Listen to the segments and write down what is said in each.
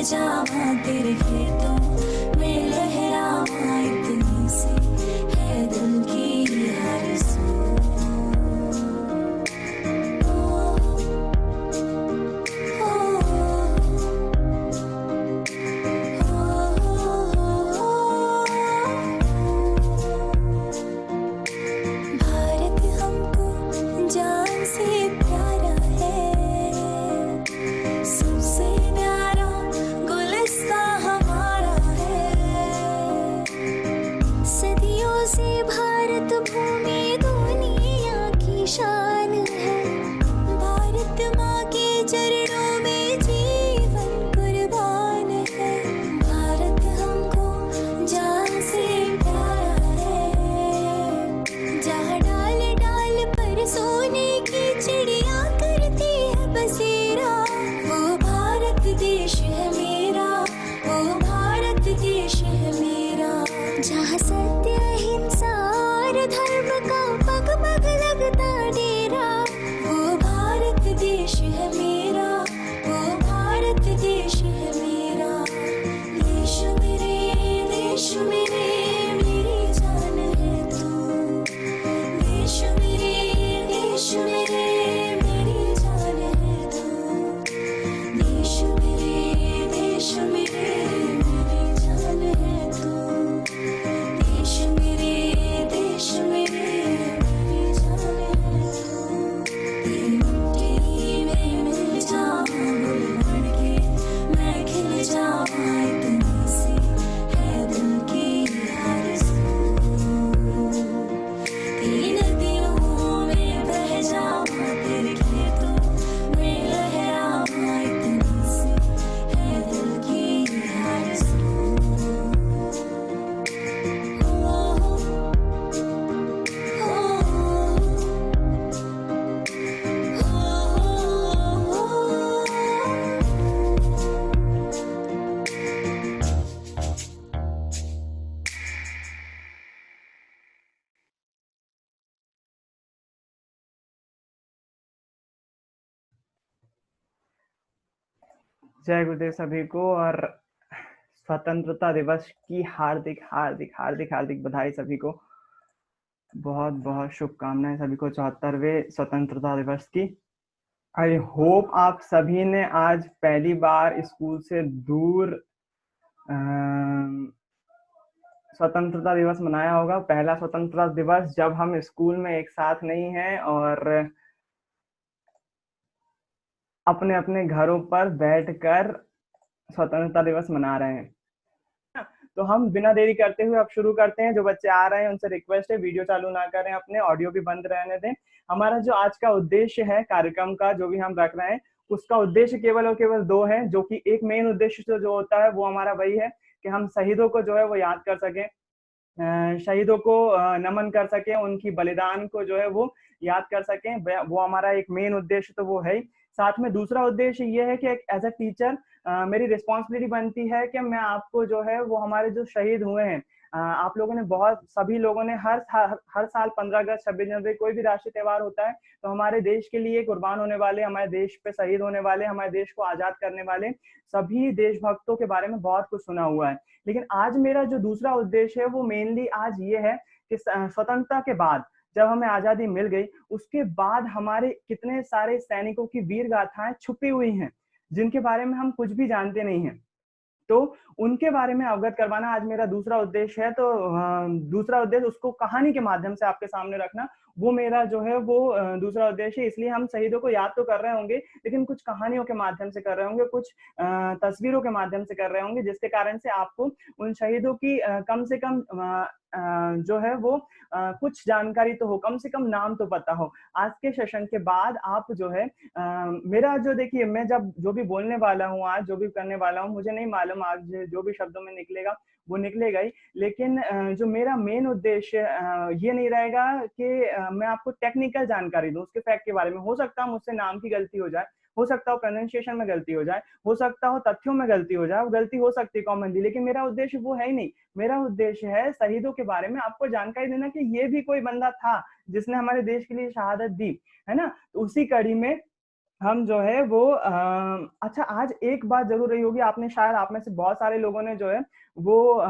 जावा तेरे खेतों में लहरावा इतनी सी है दिल की आरज़ू। भारत हमको जान से प्यारा है, सबसे प्यारा गुलिस्तां हमारा है। सदियों से भारत भूमि दुनिया की शान है, भारत माँ के चरणों में जीवन कुर्बान है। भारत हमको जान से प्यारा है, जहाँ डाल डाल पर सोने की चिड़िया करती है बसेरा, वो भारत देश है मेरा, वो भारत देश है मेरा। जहाँ सत्य अहिंसा और धर्म का पग पग लगता डेरा, वो भारत देश है मेरा, वो भारत देश है मेरा। देश मेरे मेरी जान है तू, देश मेरे मेरी जान है तू। देश मेरे मेरी जान है तू, देश मेरी मेरी जान है तू। तेरी मिट्टी में मिल जाऊं गुल बन के, मैं खिल जाऊं इतनी सी है दिल की आरज़ू। तेरी नदियों में बह जाऊं तेरे खेतों में लहराऊं इतनी सी है दिल की आरज़ू। हो जय गुरुदेव सभी को, और स्वतंत्रता दिवस की हार्दिक हार्दिक हार्दिक हार्दिक बधाई सभी को। बहुत बहुत शुभकामनाएं सभी को 74वें स्वतंत्रता दिवस की। आई होप आप सभी ने आज पहली बार स्कूल से दूर स्वतंत्रता दिवस मनाया होगा। पहला स्वतंत्रता दिवस जब हम स्कूल में एक साथ नहीं हैं और अपने अपने घरों पर बैठकर स्वतंत्रता दिवस मना रहे हैं। तो हम बिना देरी करते हुए अब शुरू करते हैं। जो बच्चे आ रहे हैं उनसे रिक्वेस्ट है वीडियो चालू ना करें, अपने ऑडियो भी बंद रहने दें। हमारा जो आज का उद्देश्य है कार्यक्रम का, जो भी हम रख रहे हैं, उसका उद्देश्य केवल और केवल दो है। जो कि एक मेन उद्देश्य जो होता है वो हमारा वही है कि हम शहीदों को जो है वो याद कर सकें, शहीदों को नमन कर सकें, उनकी बलिदान को जो है वो याद कर सकें। वो हमारा एक मेन उद्देश्य तो वो है ही। साथ में दूसरा उद्देश्य ये है कि एज अ टीचर मेरी रिस्पॉन्सिबिलिटी बनती है कि मैं आपको जो है वो हमारे जो शहीद हुए हैं, आप लोगों ने सभी लोगों ने हर साल 15 अगस्त 26 जनवरी कोई भी राष्ट्रीय त्योहार होता है तो हमारे देश के लिए कुर्बान होने वाले, हमारे देश पे शहीद होने वाले, हमारे देश को आजाद करने वाले सभी देशभक्तों के बारे में बहुत कुछ सुना हुआ है। लेकिन आज मेरा जो दूसरा उद्देश्य है वो मेनली आज ये है कि स्वतंत्रता के बाद जब हमें आजादी मिल गई, उसके बाद हमारे कितने सारे सैनिकों की वीर गाथाएं छुपी हुई हैं जिनके बारे में हम कुछ भी जानते नहीं हैं, तो उनके बारे में अवगत करवाना आज मेरा दूसरा उद्देश्य है। तो दूसरा उद्देश्य उसको कहानी के माध्यम से आपके सामने रखना, वो मेरा जो है वो दूसरा उद्देश्य है। इसलिए हम शहीदों को याद तो कर रहे होंगे लेकिन कुछ कहानियों के माध्यम से कर रहे होंगे, कुछ तस्वीरों के माध्यम से कर रहे होंगे, जिसके कारण से आपको उन शहीदों की कम से कम जो है वो कुछ जानकारी तो हो, कम से कम नाम तो पता हो। आज के सेशन के बाद आप जो है मेरा जो देखिए, मैं जब जो भी बोलने वाला हूँ, आज जो भी करने वाला हूँ, मुझे नहीं मालूम आज जो भी शब्दों में निकलेगा वो निकलेगा ही, लेकिन जो मेरा मेन उद्देश्य ये नहीं रहेगा कि मैं आपको टेक्निकल जानकारी दूं उसके फैक्ट के बारे में। हो सकता है मुझसे नाम की गलती हो जाए, हो सकता हो प्रोनाउंसिएशन में गलती हो जाए, हो सकता हो तथ्यों में गलती हो जाए, वो गलती हो सकती है कॉमनली, लेकिन मेरा उद्देश्य वो है ही नहीं। मेरा उद्देश्य है शहीदों के बारे में आपको जानकारी देना कि ये भी कोई बंदा था जिसने हमारे देश के लिए शहादत दी, है ना। तो उसी कड़ी में हम जो है वो अच्छा, आज एक बात ज़रूर रही होगी, आपने शायद आप में से बहुत सारे लोगों ने जो है वो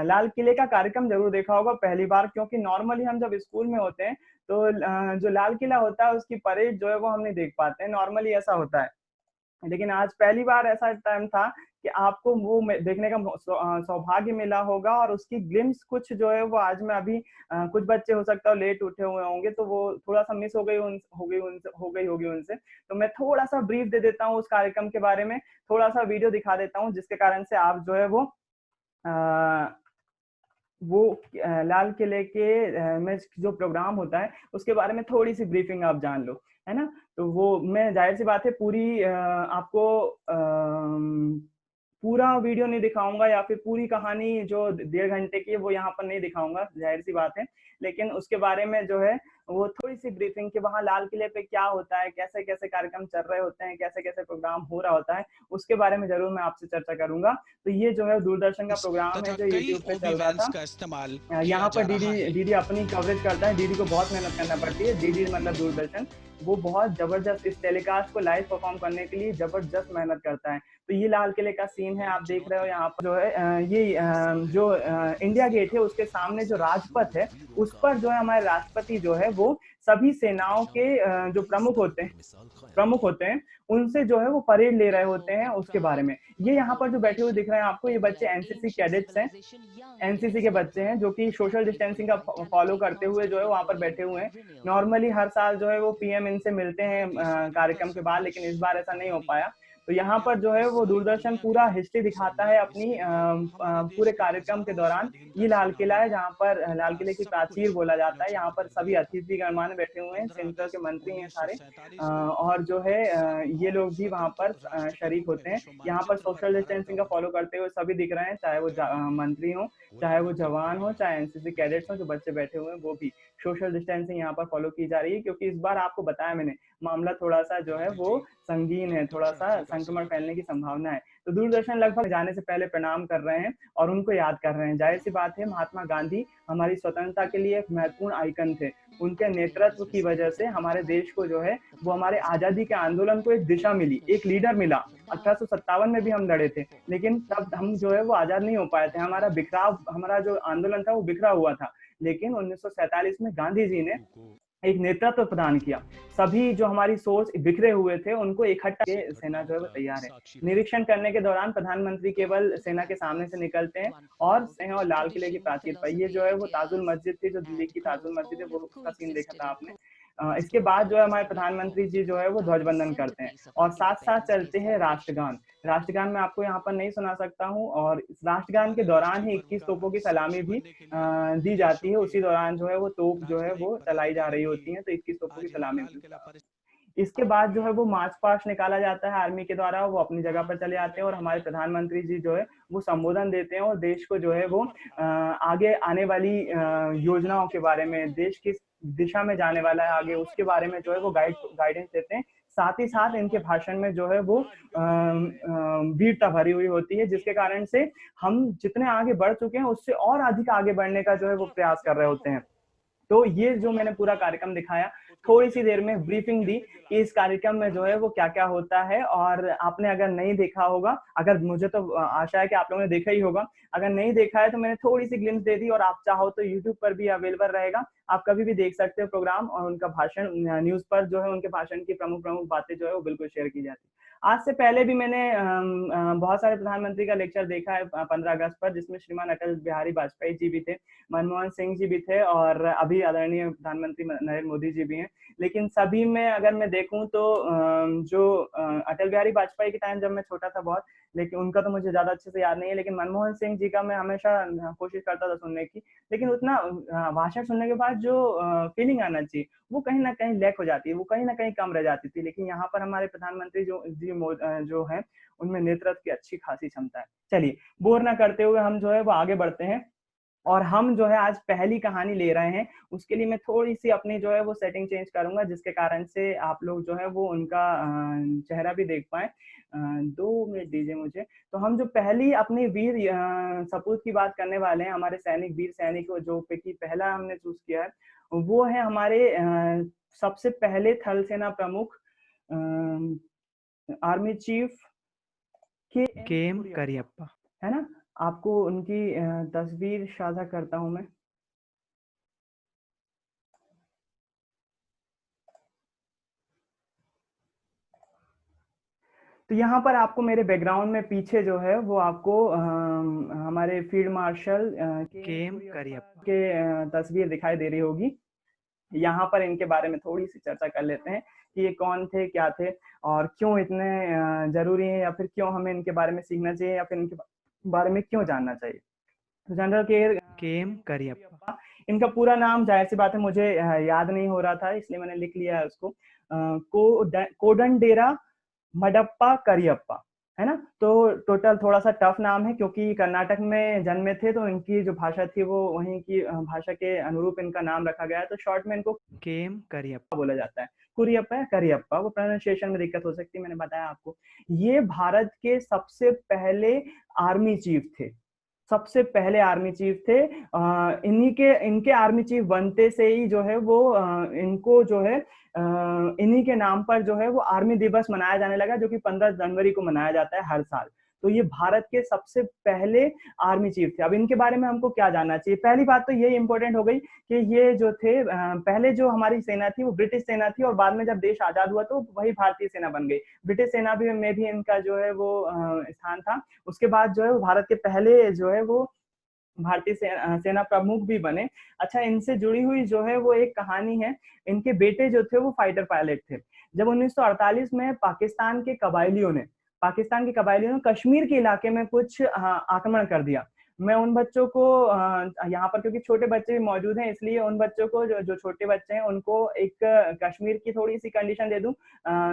लाल किले का कार्यक्रम ज़रूर देखा होगा पहली बार, क्योंकि नॉर्मली हम जब स्कूल में होते हैं तो जो लाल किला होता है उसकी परेड जो है वो हम नहीं देख पाते हैं, नॉर्मली ऐसा होता है। लेकिन आज पहली बार ऐसा टाइम था कि आपको वो देखने का सौभाग्य मिला होगा, और उसकी ग्लिम्स कुछ जो है वो आज मैं अभी कुछ बच्चे हो सकता है लेट उठे हुए होंगे तो वो थोड़ा-सा मिस हो गई होगी उनसे। तो मैं थोड़ा-सा ब्रीफ दे देता हूँ उस कार्यक्रम के बारे में, थोड़ा-सा वीडियो दिखा देता हूँ जिसके कारण से आप जो है अ, वो लाल किले के में जो प्रोग्राम होता है उसके बारे में थोड़ी-सी ब्रीफिंग आप जान लो, है ना? तो वो मैं ज़ाहिर-सी बात है पूरी आपको पूरा वीडियो नहीं दिखाऊँगा या फिर पूरी कहानी जो डेढ़ घंटे की है वो यहाँ पर नहीं दिखाऊँगा, ज़ाहिर-सी बात है। लेकिन उसके बारे में जो है वो थोड़ी-सी ब्रीफिंग कि वहाँ लाल किले पे क्या होता है, कैसे-कैसे कार्यक्रम चल रहे होते हैं, कैसे-कैसे प्रोग्राम हो रहा होता है, उसके बारे में ज़रूर मैं आपसे चर्चा करूँगा। तो ये जो है दूरदर्शन का प्रोग्राम है तथा जो कई यूट्यूब पे चल रहा ओबीवेल्स था। का इस्तेमाल यहाँ किया पर जा रहा है। डीडी अपनी कवरेज करता है, डीडी को बहुत मेहनत करना पड़ती है, डीडी मतलब दूरदर्शन, वो बहुत ज़बरदस्त इस टेलीकास्ट को लाइव परफ़ॉर्म करने के लिए ज़बरदस्त मेहनत करता है। तो ये लाल किले का सीन है, आप देख रहे हो यहाँ पर जो है इंडिया गेट है उसके सामने जो राजपथ है, उस पर जो है हमारे राष्ट्रपति जो है वो सभी सेनाओं के जो प्रमुख होते हैं, उनसे जो है वो परेड ले रहे होते हैं उसके बारे में। ये यहाँ पर जो बैठे हुए दिख रहे हैं आपको, ये बच्चे एनसीसी कैडेट्स हैं। एनसीसी के बच्चे हैं जो कि सोशल डिस्टेंसिंग का फॉलो करते हुए जो है वहाँ पर बैठे हुए हैं। नॉर्मली हर साल जो है वो पीएम इनसे मिलते हैं कार्यक्रम के बाद, लेकिन इस बार ऐसा नहीं हो पाया। तो यहाँ पर जो है वो दूरदर्शन पूरा हिस्ट्री दिखाता है अपनी पूरे कार्यक्रम के दौरान। ये लाल किला है जहाँ पर लाल किले की प्राचीर बोला जाता है। यहाँ पर सभी अतिथि गणमान्य बैठे हुए हैं, सेंटर के मंत्री हैं सारे और जो है ये लोग भी वहाँ पर शरीक होते हैं। यहाँ पर सोशल डिस्टेंसिंग का फॉलो करते हुए सभी दिख रहे हैं, चाहे वो मंत्री हों, चाहे वो जवान हो, चाहे एनसीसी कैडेट्स हों, जो बच्चे बैठे हुए हैं वो भी। सोशल डिस्टेंसिंग यहाँ पर फॉलो की जा रही है क्योंकि इस बार आपको बताया मैंने, मामला थोड़ा-सा जो है वो संगीन है, थोड़ा-सा संक्रमण फैलने की संभावना है। तो दूरदर्शन लगभग जाने से पहले प्रणाम कर रहे हैं और उनको याद कर रहे हैं। ज़ाहिर-सी बात है, महात्मा गांधी हमारी स्वतंत्रता के लिए एक महत्वपूर्ण आइकन थे। उनके नेतृत्व की वजह से हमारे देश को जो है वो हमारे आज़ादी के आंदोलन को एक दिशा मिली, एक लीडर मिला। 1857 में भी हम लड़े थे, लेकिन तब हम जो है वो आज़ाद नहीं हो पाए थे। हमारा जो आंदोलन था वो बिखरा हुआ था। लेकिन 1947 में गांधी जी ने एक नेतृत्व प्रदान किया। सभी जो हमारी सोच बिखरे हुए थे, उनको इकट्ठा के सेना जो है वो तैयार है। निरीक्षण करने के दौरान प्रधानमंत्री केवल सेना के सामने से निकलते हैं और लाल किले की प्राचीर पर, ये जो है वो ताजुल मस्जिद थी, जो दिल्ली की ताजुल मस्जिद है, वो उसका सीन देखा था आपने। इसके बाद जो है हमारे प्रधानमंत्री जी जो है वो ध्वजवंदन करते हैं और साथ-साथ चलते हैं राष्ट्रगान। राष्ट्रगान मैं आपको यहाँ पर नहीं सुना सकता हूँ और इस राष्ट्रगान के दौरान ही 21 तोपों की सलामी भी दी जाती है। उसी दौरान जो है वो तोप जो है वो चलाई जा रही होती हैं, तो 21 तोपों की सलामी भी। इसके बाद जो है वो मार्च पास्ट निकाला जाता है आर्मी के द्वारा, वो अपनी जगह पर चले जाते हैं और हमारे प्रधानमंत्री जी जो है वो संबोधन देते हैं और देश को जो है वो आगे आने वाली योजनाओं के बारे में, देश किस दिशा में जाने वाला है आगे, उसके बारे में जो है वो गाइडेंस देते हैं। साथ ही साथ इनके भाषण में जो है वो वीरता भरी हुई होती है, जिसके कारण से हम जितने आगे बढ़ चुके हैं उससे और अधिक आगे बढ़ने का जो है वो प्रयास कर रहे होते हैं। तो ये जो मैंने पूरा कार्यक्रम दिखाया, थोड़ी-सी देर में ब्रीफिंग दी कि इस कार्यक्रम में जो है वो क्या-क्या होता है और आपने अगर नहीं देखा होगा, अगर मुझे तो आशा है कि आप लोगों ने देखा ही होगा। अगर नहीं देखा है तो मैंने थोड़ी-सी ग्लिम्प्स दे दी और आप चाहो तो यूट्यूब पर भी अवेलेबल रहेगा। आप कभी भी देख सकते हो प्रोग्राम और उनका भाषण न्यूज़ पर जो है उनके भाषण की प्रमुख-प्रमुख बातें जो है वो बिल्कुल शेयर की जाती है। आज से पहले भी मैंने बहुत सारे प्रधानमंत्री का लेक्चर देखा है 15 अगस्त पर, जिसमें श्रीमान अटल बिहारी वाजपेयी जी भी थे, मनमोहन सिंह जी भी थे और अभी आदरणीय प्रधानमंत्री नरेंद्र मोदी जी भी हैं। लेकिन सभी में अगर मैं देखूं तो अटल बिहारी वाजपेयी के टाइम जब मैं छोटा था बहुत, लेकिन उनका तो मुझे ज्यादा अच्छे से याद नहीं है, लेकिन मनमोहन सिंह जी का मैं हमेशा कोशिश करता था सुनने की। लेकिन उतना भाषण सुनने के बाद जो फीलिंग आना चाहिए वो कहीं ना कहीं लैक हो जाती है, वो कहीं ना कहीं कम रह जाती थी। लेकिन यहाँ पर हमारे प्रधानमंत्री जो है उनमें नेतृत्व की अच्छी खासी क्षमता है। चलिए, बोर ना करते हुए हम जो है वो आगे बढ़ते हैं और हम जो है आज पहली कहानी ले रहे हैं। उसके लिए मैं थोड़ी-सी अपनी जो है वो सेटिंग चेंज करूँगा, जिसके कारण से आप लोग जो है वो उनका चेहरा भी देख पाएँ। 2 मिनट दीजिए मुझे। तो हम जो पहली अपनी वीर सपूत की बात करने वाले हैं, हमारे वीर सैनिक जो पे कि पहला हमने चूज़ किया है, वो है हमारे सबसे पहले थल सेना प्रमुख आर्मी चीफ के एम करियप्पा, है ना। आपको उनकी तस्वीर साझा करता हूं मैं। तो यहाँ पर आपको मेरे बैकग्राउंड में पीछे जो है वो आपको हमारे फील्ड मार्शल के एम करियप्पा के तस्वीर दिखाई दे रही होगी। यहाँ पर इनके बारे में थोड़ी सी चर्चा कर लेते हैं कि ये कौन थे, क्या थे और क्यों इतने जरूरी हैं, या फिर क्यों हमें इनके बारे में सीखना चाहिए, या फिर इनके बारे में क्यों जानना चाहिए। तो जनरल के एम करियप्पा, इनका पूरा नाम जाहिर सी बात है मुझे याद नहीं हो रहा था, इसलिए मैंने लिख लिया है उसको। कोडंडेरा मडप्पा करियप्पा, है ना। तो टोटल थोड़ा सा टफ नाम है, क्योंकि कर्नाटक में जन्मे थे, तो इनकी जो भाषा थी वो वहीं की भाषा के अनुरूप इनका नाम रखा गया है। तो शॉर्ट में इनको के एम करियप्पा बोला जाता है। कुरियप्पा या करियप्पा, वो प्रोनाउंसिएशन में दिक्कत हो सकती है, मैंने बताया आपको। ये भारत के सबसे पहले आर्मी चीफ थे, सबसे पहले आर्मी चीफ थे। इनके आर्मी चीफ बनते से ही जो है वो इनको जो है इन्हीं के नाम पर जो है वो आर्मी दिवस मनाया जाने लगा, जो कि 15 जनवरी को मनाया जाता है हर साल। तो ये भारत के सबसे पहले आर्मी चीफ थे। अब इनके बारे में हमको क्या जानना चाहिए? पहली बात तो ये इंपॉर्टेंट हो गई कि ये जो थे पहले जो हमारी सेना थी वो ब्रिटिश सेना थी, और बाद में जब देश आजाद हुआ तो वही भारतीय सेना बन गई। ब्रिटिश सेना में भी इनका जो है वो स्थान था। उसके बाद जो है वो भारत के पहले जो है वो भारतीय सेना प्रमुख भी बने। अच्छा, इनसे जुड़ी हुई जो है वो एक कहानी है। इनके बेटे जो थे वो फाइटर पायलट थे। जब 1948 में पाकिस्तान के कबायलियों ने कश्मीर के इलाके में कुछ आक्रमण कर दिया। मैं उन बच्चों को यहाँ पर, क्योंकि छोटे बच्चे भी मौजूद हैं, इसलिए उन बच्चों को जो छोटे बच्चे हैं उनको एक कश्मीर की थोड़ी सी कंडीशन दे दूं,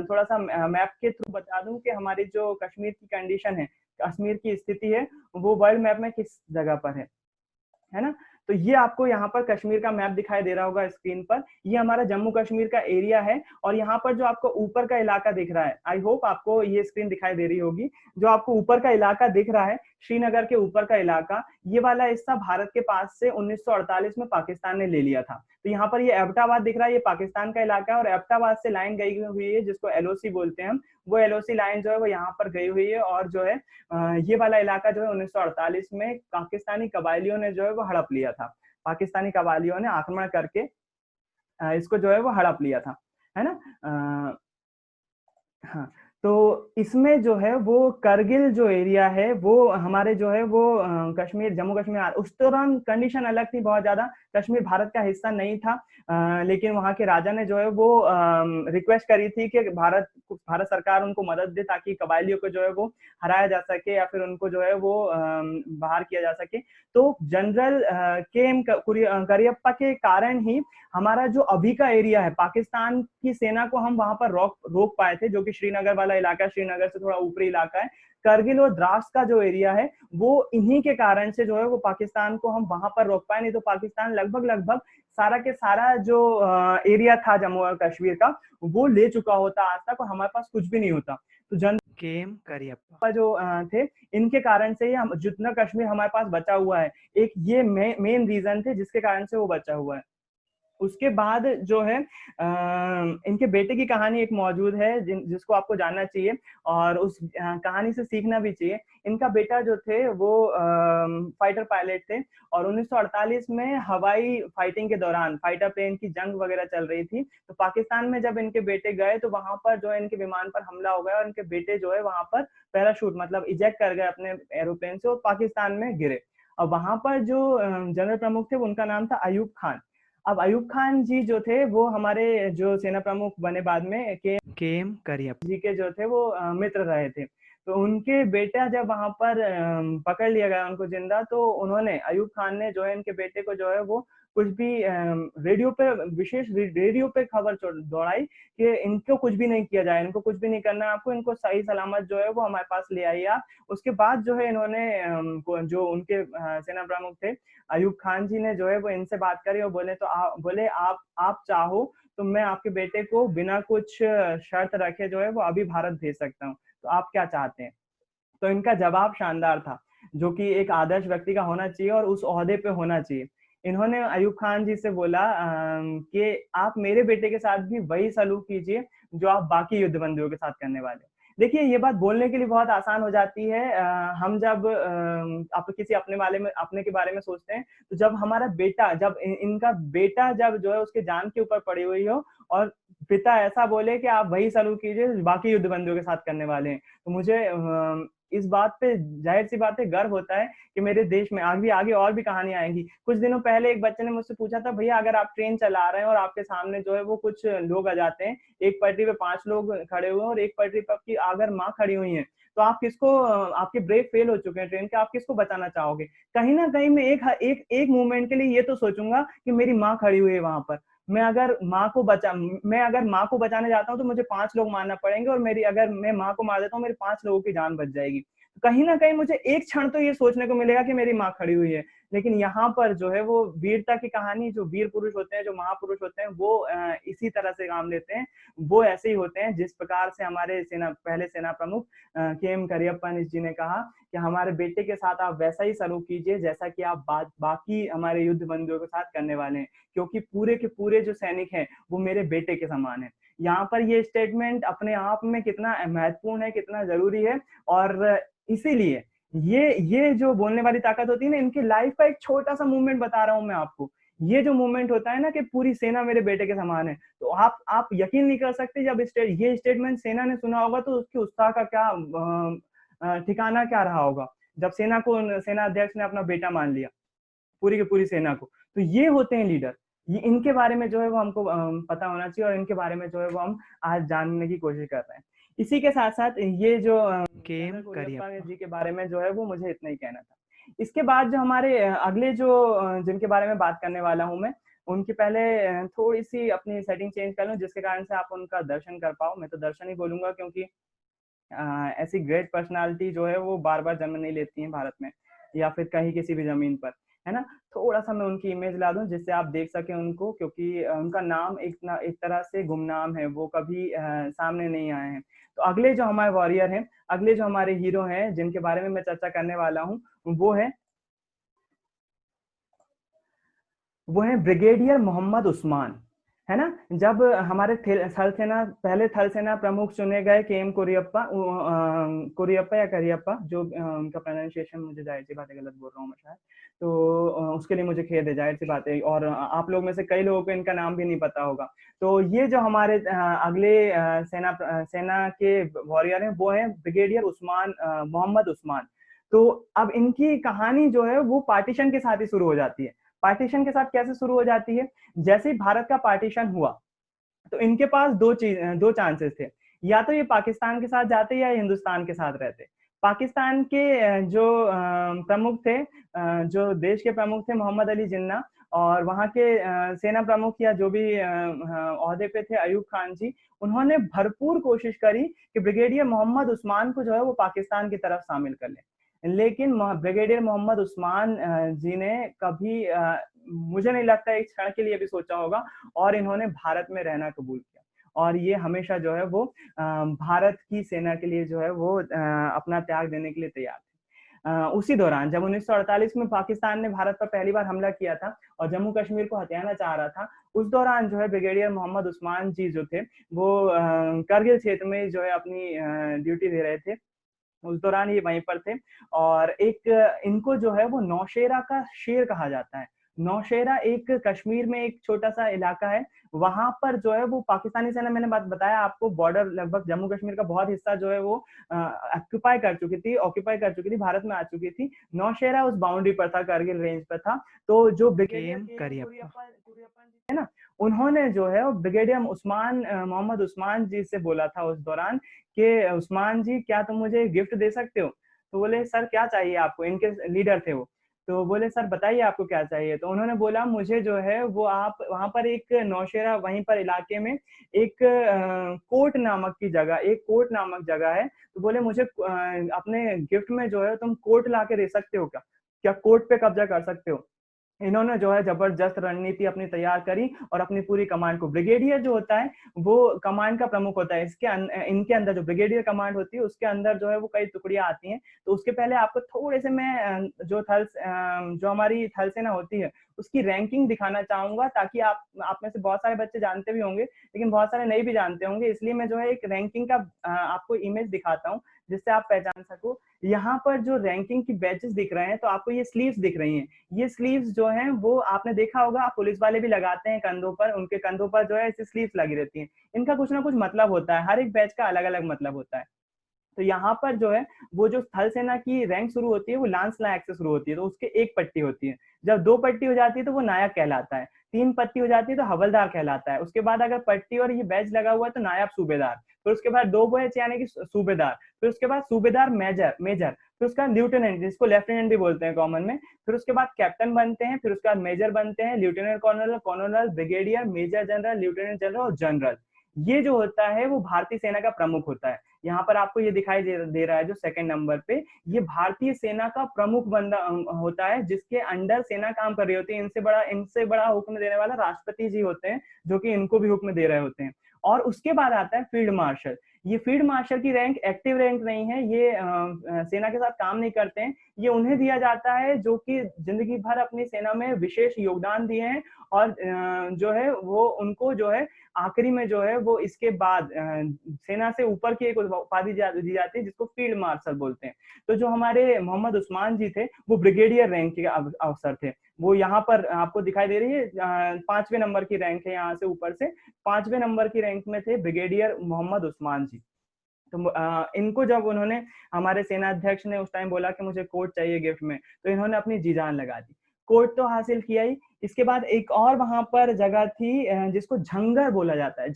थोड़ा सा मैप के थ्रू बता दूं कि हमारी जो कश्मीर की कंडीशन है, कश्मीर की स्थिति है, वो वर्ल्ड मैप में किस जगह पर है ना। तो ये आपको यहाँ पर कश्मीर का मैप दिखाई दे रहा होगा स्क्रीन पर। ये हमारा जम्मू कश्मीर का एरिया है, और यहाँ पर जो आपको ऊपर का इलाका दिख रहा है, आई होप आपको ये स्क्रीन दिखाई दे रही होगी। जो आपको ऊपर का इलाका दिख रहा है, श्रीनगर के ऊपर का इलाका, ये वाला हिस्सा भारत के पास से 1948 में पाकिस्तान ने ले लिया था। तो यहाँ पर ये एबटाबाद दिख रहा है, ये पाकिस्तान का इलाका है, और एबटाबाद से लाइन गई हुई है जिसको एलओसी बोलते हैं हम। वो एलओसी लाइन जो है वो यहाँ पर गई हुई है, और जो है ये वाला इलाका जो है 1948 में पाकिस्तानी कबायलियों ने जो है वो हड़प लिया था। पाकिस्तानी कबायलियों ने आक्रमण करके इसको जो है वो हड़प लिया था, है ना। हाँ, तो इसमें जो है वो करगिल जो एरिया है वो हमारे जो है वो कश्मीर, जम्मू कश्मीर, उस दौरान कंडीशन अलग थी बहुत ज्यादा। कश्मीर भारत का हिस्सा नहीं था, लेकिन वहां के राजा ने जो है वो रिक्वेस्ट करी थी कि भारत सरकार उनको मदद दे, ताकि कबायलियों को जो है वो हराया जा सके, या फिर उनको जो है वो बाहर किया जा सके। तो जनरल के एम करियप्पा के कारण ही हमारा जो अभी का एरिया है, पाकिस्तान की सेना को हम वहां पर रोक पाए थे, जो कि श्रीनगर वाला इलाका, श्रीनगर से थोड़ा ऊपरी इलाका है। करगिल और द्रास का जो एरिया है वो इन्हीं के कारण से जो है वो पाकिस्तान को हम वहां पर रोक पाए, नहीं तो पाकिस्तान लगभग सारा के सारा जो एरिया था जम्मू और कश्मीर का, वो ले चुका होता आज तक, और हमारे पास कुछ भी नहीं होता। तो जनरल के एम करियप्पा जो थे, इनके कारण से ही हम जितना कश्मीर हमारे पास बचा हुआ है, एक ये मेन रीजन थे जिसके कारण से वो बचा हुआ है। उसके बाद जो है इनके बेटे की कहानी एक मौजूद है जिसको आपको जानना चाहिए, और उस कहानी से सीखना भी चाहिए। इनका बेटा जो थे वो फाइटर पायलट थे, और 1948 में हवाई फाइटिंग के दौरान फाइटर प्लेन की जंग वगैरह चल रही थी। तो पाकिस्तान में जब इनके बेटे गए तो वहां पर जो है इनके विमान पर हमला हो गया, और इनके बेटे जो है वहां पर पैराशूट मतलब इजेक्ट कर गए अपने एरोप्लेन से, और पाकिस्तान में गिरे। और वहां पर जो जनरल प्रमुख थे उनका नाम था अयूब खान। अब अयूब खान जी जो थे वो हमारे जो सेना प्रमुख बने बाद में के एम करियप्पा जी के जो थे वो मित्र रहे थे। तो उनके बेटा जब वहां पर पकड़ लिया गया उनको जिंदा, तो उन्होंने, अयूब खान ने जो है इनके बेटे को जो है वो कुछ भी रेडियो पे, विशेष रेडियो पे खबर दौड़ाई कि इनको कुछ भी नहीं किया जाए, इनको कुछ भी नहीं करना आपको, इनको सही सलामत जो है वो हमारे पास ले आइए आप। उसके बाद जो है इन्होंने जो उनके सेना प्रमुख थे अयूब खान जी ने जो है वो इनसे बात करी, और बोले आप चाहो तो मैं आपके बेटे को बिना कुछ शर्त रखे जो है वो अभी भारत भेज सकता हूँ, तो आप क्या चाहते हैं। तो इनका जवाब शानदार था, जो कि एक आदर्श व्यक्ति का होना चाहिए और उस ओहदे पे होना चाहिए। इन्होंने अयूब खान जी से बोला कि आप मेरे बेटे के साथ भी वही सलूक कीजिए जो आप बाकी युद्ध बंदियों के साथ करने वाले। देखिए, ये बात बोलने के लिए बहुत आसान हो जाती है। हम जब आप किसी अपने के बारे में सोचते हैं, तो जब हमारा बेटा, जब इनका बेटा जब जो है उसके जान के ऊपर पड़ी हुई हो और पिता ऐसा बोले कि आप वही सलूक कीजिए बाकी युद्ध बंदियों के साथ करने वाले हैं, तो मुझे इस बात पे जाहिर सी बात है गर्व होता है कि मेरे देश में आगे आगे और भी कहानियां आएंगी। कुछ दिनों पहले एक बच्चे ने मुझसे पूछा था, भैया अगर आप ट्रेन चला रहे हैं और आपके सामने जो है वो कुछ लोग आ जाते हैं, एक पटरी पे 5 लोग खड़े हुए हैं और एक पटरी पर आपकी अगर माँ खड़ी हुई है, तो आप किसको, आपके ब्रेक फेल हो चुके हैं ट्रेन के, आप किसको बचाना चाहोगे? कहीं ना कहीं मैं एक मोमेंट के लिए ये तो सोचूंगा कि मेरी माँ खड़ी हुई है वहां पर। मैं अगर माँ को बचाने जाता हूँ तो मुझे 5 लोग मारना पड़ेंगे, और मेरी अगर मैं माँ को मार देता हूँ मेरे 5 लोगों की जान बच जाएगी। कहीं ना कहीं मुझे एक क्षण तो ये सोचने को मिलेगा कि मेरी माँ खड़ी हुई है। लेकिन यहाँ पर जो है वो वीरता की कहानी, जो वीर पुरुष होते हैं, जो महापुरुष होते हैं, वो इसी तरह से काम लेते हैं। वो ऐसे ही होते हैं जिस प्रकार से हमारे पहले सेना प्रमुख के एम करियप्पन जी ने कहा कि हमारे बेटे के साथ आप वैसा ही सलूक कीजिए जैसा कि आप बाकी हमारे युद्ध बंदियों के साथ करने वाले हैं, क्योंकि पूरे के पूरे जो सैनिक हैं वो मेरे बेटे के समान है। यहाँ पर ये स्टेटमेंट अपने आप में कितना महत्वपूर्ण है, कितना जरूरी है। और इसीलिए ये जो बोलने वाली ताकत होती है ना, इनकी लाइफ का एक छोटा सा मूवमेंट बता रहा हूं मैं आपको। ये जो मूवमेंट होता है ना कि पूरी सेना मेरे बेटे के समान है, तो आप यकीन नहीं कर सकते, जब ये स्टेटमेंट सेना ने सुना होगा तो उसकी उत्साह का क्या ठिकाना क्या रहा होगा, जब सेना अध्यक्ष ने अपना बेटा मान लिया पूरी की पूरी सेना को। तो ये होते हैं लीडर। ये इनके बारे में जो है वो हमको पता होना चाहिए, और इनके बारे में जो है वो हम आज जानने की कोशिश कर रहे हैं। इसी के साथ साथ ये जो केएम कोरियप्पा करियप्पा जी के बारे में जो है वो मुझे इतना ही कहना था। इसके बाद जो हमारे अगले जो जिनके बारे में बात करने वाला हूँ मैं, उनकी पहले थोड़ी सी अपनी सेटिंग चेंज कर लूं, जिसके कारण से आप उनका दर्शन कर पाओ। मैं तो दर्शन ही बोलूंगा, क्योंकि ऐसी ग्रेट पर्सनालिटी जो है वो बार बार जन्म नहीं लेती है भारत में या फिर कहीं किसी भी जमीन पर, है ना। थोड़ा सा मैं उनकी इमेज ला दूं जिससे आप देख सकें उनको, क्योंकि उनका नाम एक तरह से गुमनाम है, वो कभी सामने नहीं आए हैं। तो अगले जो हमारे वॉरियर हैं, अगले जो हमारे हीरो हैं जिनके बारे में मैं चर्चा करने वाला हूँ, वो है ब्रिगेडियर मोहम्मद उस्मान, है ना। जब हमारे पहले थल सेना प्रमुख चुने गए के एम कोरियप्पा या करियप्पा, जो उनका प्रोनाउंसिएशन मुझे जाहिर सी बात है गलत बोल रहा हूँ मैं शायद, तो उसके लिए मुझे खेद है, जाहिर सी बात है। और आप लोग में से कई लोगों को इनका नाम भी नहीं पता होगा। तो ये जो हमारे अगले सेना के वॉरियर हैं, वो है ब्रिगेडियर मोहम्मद उस्मान। तो अब इनकी कहानी जो है वो पार्टीशन के साथ ही शुरू हो जाती है। पार्टीशन के साथ कैसे शुरू हो जाती है? जैसे ही भारत का पार्टीशन हुआ, तो इनके पास दो चांसेस थे, या तो ये पाकिस्तान के साथ जाते या हिंदुस्तान के साथ रहते। पाकिस्तान के जो प्रमुख थे, जो देश के प्रमुख थे, मोहम्मद अली जिन्ना, और वहां के सेना प्रमुख या जो भी ओहदे पे थे, अयूब खान जी, उन्होंने भरपूर कोशिश करी कि ब्रिगेडियर मोहम्मद उस्मान को जो है वो पाकिस्तान की तरफ शामिल कर लें। लेकिन ब्रिगेडियर मोहम्मद उस्मान जी ने कभी मुझे नहीं लगता एक क्षण के लिए भी सोचा होगा, और इन्होंने भारत में रहना कबूल किया, और ये हमेशा जो है वो भारत की सेना के लिए जो है वो अपना त्याग देने के लिए तैयार थे। उसी दौरान जब 1948 में पाकिस्तान ने भारत पर पहली बार हमला किया था और जम्मू कश्मीर को हथियाना चाह रहा था, उस दौरान जो है ब्रिगेडियर मोहम्मद उस्मान जी जो थे वो करगिल क्षेत्र में जो है अपनी ड्यूटी दे रहे थे। उस दौरान ये वहीं पर थे, और एक इनको जो है वो नौशेरा का शेर कहा जाता है। नौशेरा एक कश्मीर में एक छोटा सा इलाका है, वहां पर जो है वो पाकिस्तानी सेना, मैंने बात बताया आपको, बॉर्डर लगभग जम्मू कश्मीर का बहुत हिस्सा जो है वो ऑक्यूपाई कर चुकी थी, भारत में आ चुकी थी। नौशेरा उस बाउंड्री पर था, करगिल रेंज पर था। तो जो केएम करियप्पा है ना, उन्होंने जो है ब्रिगेडियर मोहम्मद उस्मान जी से बोला था उस दौरान कि उस्मान जी, क्या तुम मुझे गिफ्ट दे सकते हो? तो बोले सर क्या चाहिए आपको? इनके लीडर थे वो। तो बोले सर बताइए आपको क्या चाहिए? तो उन्होंने बोला मुझे जो है वो आप वहां पर एक नौशेरा, वहीं पर इलाके में एक कोट नामक जगह है। तो बोले मुझे अपने गिफ्ट में जो है तुम कोट ला के दे सकते हो क्या? क्या कोट पे कब्जा कर सकते हो? इन्होंने जो है जबरदस्त रणनीति अपनी तैयार करी और अपनी पूरी कमांड को, ब्रिगेडियर जो होता है वो कमांड का प्रमुख होता है, इनके अंदर जो ब्रिगेडियर कमांड होती है उसके अंदर जो है वो कई टुकड़ियां आती हैं। तो उसके पहले आपको थोड़े से मैं जो हमारी थल सेना होती है उसकी रैंकिंग दिखाना चाहूंगा, ताकि आप में से बहुत सारे बच्चे जानते भी होंगे लेकिन बहुत सारे नहीं भी जानते होंगे, इसलिए मैं जो है एक रैंकिंग का आपको इमेज दिखाता हूँ जिससे आप पहचान सको। यहाँ पर जो रैंकिंग की बैचेस दिख रहे हैं तो आपको ये स्लीव्स दिख रही हैं। ये स्लीव्स जो हैं वो आपने देखा होगा पुलिस वाले भी लगाते हैं कंधों पर, उनके कंधों पर जो है ऐसी स्लीव्स लगी रहती हैं। इनका कुछ ना कुछ मतलब होता है, हर एक बैच का अलग अलग मतलब होता है। तो यहाँ पर जो है वो जो थल सेना की रैंक शुरू होती है वो लांस नायक से शुरू होती है, तो उसके एक पट्टी होती है। जब 2 पट्टी हो जाती है तो वो नायक कहलाता है, 3 पट्टी हो जाती है तो हवलदार कहलाता है, उसके बाद अगर पट्टी और ये बैच लगा हुआ है तो नायब सूबेदार, फिर उसके बाद 2 बैच यानी कि सूबेदार, फिर उसके बाद सूबेदार मेजर, फिर उसका ल्यूटेनेंट जिसको लेफ्टिनेंट भी बोलते हैं कॉमन में, फिर उसके बाद कैप्टन बनते हैं, फिर उसके बाद मेजर बनते हैं, lieutenant colonel, brigadier, major general, lieutenant general और जनरल। ये जो होता है वो भारतीय सेना का प्रमुख होता है। यहाँ पर आपको ये दिखाई दे रहा है जो सेकंड नंबर पे, ये भारतीय सेना का प्रमुख बंदा होता है जिसके अंडर सेना काम कर रही होती है। इनसे बड़ा हुक्म देने वाला राष्ट्रपति जी होते हैं जो कि इनको भी हुक्म दे रहे होते हैं। और उसके बाद आता है फील्ड मार्शल। ये फील्ड मार्शल की रैंक एक्टिव रैंक नहीं है, ये सेना के साथ काम नहीं करते हैं, ये उन्हें दिया जाता है जो कि जिंदगी भर अपनी सेना में विशेष योगदान दिए हैं और जो है वो उनको जो है आखिरी में जो है वो इसके बाद सेना से ऊपर की एक उपाधि दी जाती है जिसको फील्ड मार्शल बोलते हैं। तो जो हमारे मोहम्मद उस्मान जी थे वो ब्रिगेडियर रैंक के अफसर थे। वो यहाँ पर आपको दिखाई दे रही है 5वें नंबर की रैंक है, यहाँ से ऊपर से 5वें नंबर की रैंक में थे ब्रिगेडियर मोहम्मद उस्मान जी। तो इनको जब उन्होंने, हमारे सेना अध्यक्ष ने उस टाइम बोला कि मुझे कोट चाहिए गिफ्ट में, तो इन्होंने अपनी जी जान लगा दी। कोट तो हासिल किया ही, इसके बाद एक और वहां पर जगह थी जिसको झंगर बोला जाता है।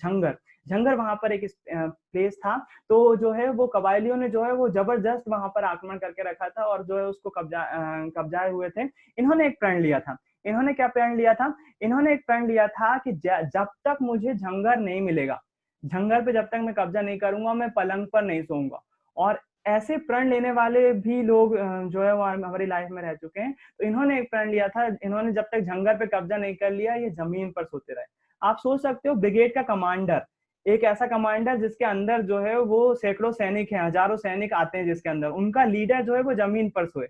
झंगर वहां पर एक प्लेस था। तो जो है वो कबायलियों ने जो है वो जबरदस्त वहां पर आक्रमण करके रखा था और जो है उसको कब्जाए हुए थे। इन्होंने एक प्रण लिया था। इन्होंने क्या प्रण लिया था? इन्होंने एक प्रण लिया था कि जब तक मुझे झंगर नहीं मिलेगा, झंगर पे जब तक मैं कब्जा नहीं करूंगा, मैं पलंग पर नहीं सोऊंगा। और ऐसे प्रण लेने वाले भी लोग जो है वो हमारी लाइफ में रह चुके हैं। तो इन्होंने एक प्रण लिया था, इन्होंने जब तक झंगर पे कब्जा नहीं कर लिया ये जमीन पर सोते रहे। आप सोच सकते हो ब्रिगेड का कमांडर, एक ऐसा कमांडर जिसके अंदर जो है वो सैकड़ों सैनिक हैं, हजारों सैनिक आते हैं जिसके अंदर, उनका लीडर जो है वो जमीन पर सोए।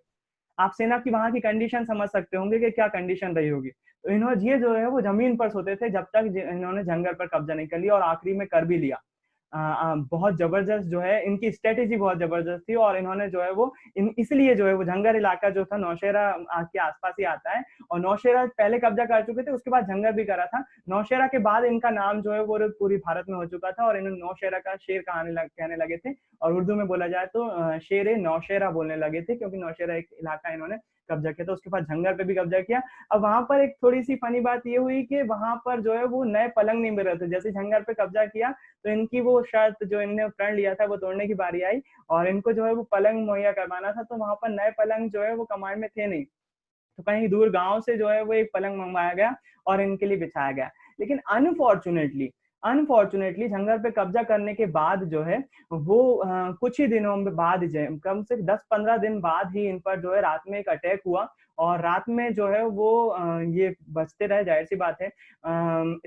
आप सेना की वहां की कंडीशन समझ सकते होंगे कि क्या कंडीशन रही होगी। तो इन्होंने ये जो है वो जमीन पर सोते थे जब तक इन्होंने झंगर पर कब्जा नहीं कर लिया, और आखिरी में कर भी लिया। बहुत जबरदस्त जो है इनकी स्ट्रेटेजी, बहुत जबरदस्त थी। और इन्होंने जो है वो इसलिए जो है वो झंगर इलाका जो था नौशेरा के आसपास ही आता है, और नौशेरा पहले कब्जा कर चुके थे, उसके बाद झंगर भी करा था। नौशेरा के बाद इनका नाम जो है वो पूरी भारत में हो चुका था और इन्होंने नौशेरा का शेर कहने लगे थे, और उर्दू में बोला जाए तो शेर नौशेरा बोलने लगे थे, क्योंकि नौशेरा एक इलाका इन्होंने कब्जा किया था। उसके बाद झंगर पे भी कब्जा किया। अब वहां पर एक थोड़ी सी फनी बात ये हुई कि वहां पर जो है वो नए पलंग नहीं मिल रहे थे। जैसे झंगर पे कब्जा किया तो इनकी वो शर्त जो इन्होंने प्रण लिया था वो तोड़ने की बारी आई, और इनको जो है वो पलंग मुहैया करवाना था। तो वहां पर नए पलंग जो है वो कमांड में थे नहीं, तो कहीं दूर गांव से जो है वो एक पलंग मंगवाया गया और इनके लिए बिछाया गया। लेकिन अनफॉर्चुनेटली झंगर पे कब्जा करने के बाद जो है वो कुछ ही दिनों में बाद, कम से 10-15 दिन बाद ही इन पर जो है रात में एक अटैक हुआ। और रात में जो है वो ये बचते रहे, जाहिर सी बात है।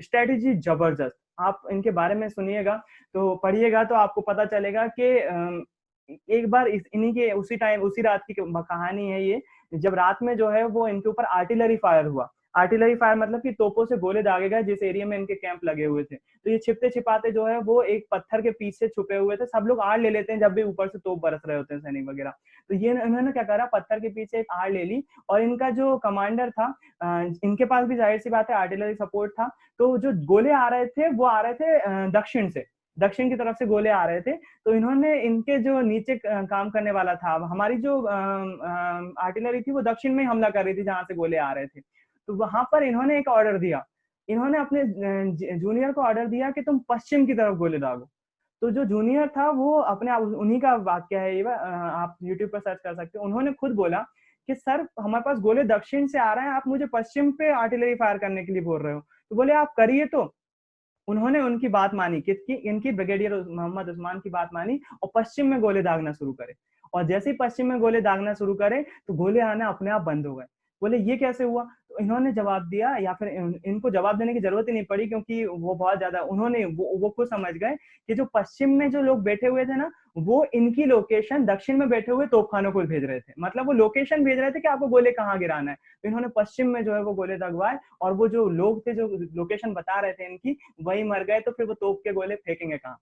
स्ट्रेटेजी जबरदस्त, आप इनके बारे में सुनिएगा तो पढ़िएगा तो आपको पता चलेगा कि एक बार इन्हीं के उसी रात की कहानी है ये, जब रात में जो है वो इनके ऊपर आर्टिलरी फायर हुआ। आर्टिलरी फायर मतलब कि तोपों से गोले दागे गए जिस एरिया में इनके कैंप लगे हुए थे। तो ये छिपते छिपाते जो है वो एक पत्थर के पीछे छुपे हुए थे। सब लोग आड़ ले लेते हैं जब भी ऊपर से तोप बरस रहे होते हैं सैनिक वगैरह। तो ये इन्होंने क्या करा, पत्थर के पीछे एक आड़ ले ली, और इनका जो कमांडर था, इनके पास भी जाहिर सी बात है आर्टिलरी सपोर्ट था। तो जो गोले आ रहे थे वो आ रहे थे दक्षिण की तरफ से गोले आ रहे थे। तो इन्होंने इनके जो नीचे काम करने वाला था, हमारी जो आर्टिलरी थी वो दक्षिण में हमला कर रही थी जहां से गोले आ रहे थे। तो वहां पर इन्होंने एक ऑर्डर दिया, इन्होंने अपने जूनियर को ऑर्डर दिया कि तुम पश्चिम की तरफ गोले दागो। तो जो जूनियर था वो अपने आप, उन्हीं का वाक्य है ये, आप यूट्यूब पर सर्च कर सकते हो। उन्होंने खुद बोला कि सर हमारे पास गोले दक्षिण से आ रहे हैं, आप मुझे पश्चिम पे आर्टिलरी फायर करने के लिए बोल रहे हो। तो बोले आप करिए। तो उन्होंने उनकी बात मानी, किसकी? इनकी ब्रिगेडियर मोहम्मद उस्मान की बात मानी और पश्चिम में गोले दागना शुरू करे। और जैसे ही पश्चिम में गोले दागना शुरू करे तो गोले आना अपने आप बंद हो गए। बोले ये कैसे हुआ? तो इन्होंने जवाब दिया, या फिर इनको जवाब देने की जरूरत ही नहीं पड़ी, क्योंकि वो बहुत ज्यादा उन्होंने वो खुद समझ गए कि जो पश्चिम में जो लोग बैठे हुए थे ना, वो इनकी लोकेशन दक्षिण में बैठे हुए तोपखानों को भेज रहे थे। मतलब वो लोकेशन भेज रहे थे कि आपको गोले कहाँ गिराना है। तो इन्होंने पश्चिम में जो है वो गोले दगवाए, और वो जो लोग थे जो लोकेशन बता रहे थे इनकी, वही मर गए। तो फिर वो तोप के गोले फेंकेंगे कहाँ?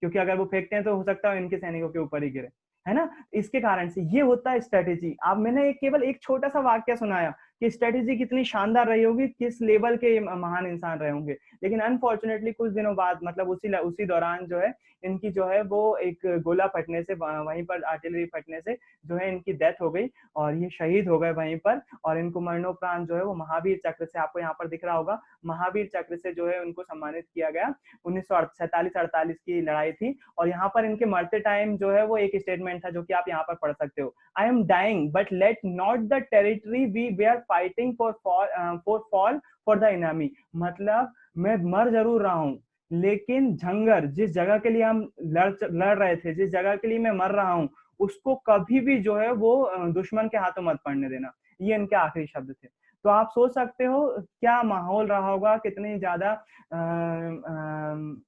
क्योंकि अगर वो फेंकते हैं तो हो सकता है इनके सैनिकों के ऊपर ही गिरे, है ना? इसके कारण से ये होता है स्ट्रेटेजी। अब मैंने केवल एक छोटा सा वाक्य सुनाया कि स्ट्रेटेजी कितनी शानदार रही होगी, किस लेवल के महान इंसान रहे होंगे। लेकिन अनफॉर्चुनेटली कुछ दिनों बाद, मतलब उसी दौरान जो है इनकी जो है वो एक गोला फटने से, वहीं पर आर्टिलरी फटने से जो है इनकी डेथ हो गई, और ये शहीद हो गए वहीं पर। और इनको मरणोपरांत जो है वो महावीर चक्र से, आपको यहाँ पर दिख रहा होगा, महावीर चक्र से जो है उनको सम्मानित किया गया। 1947-48 की लड़ाई थी। और यहाँ पर इनके मरते टाइम जो है वो एक स्टेटमेंट था जो कि आप यहाँ पर पढ़ सकते हो। I am dying but let not the territory we are fighting for fall for the enemy. मतलब मैं मर जरूर रहा हूँ, लेकिन झंगर, जिस जगह के लिए हम लड़ रहे थे, जिस जगह के लिए मैं मर रहा हूँ, उसको कभी भी जो है वो दुश्मन के हाथों मत पड़ने देना। ये इनके आखिरी शब्द थे। तो आप सोच सकते हो क्या माहौल रहा होगा, कितनी ज्यादा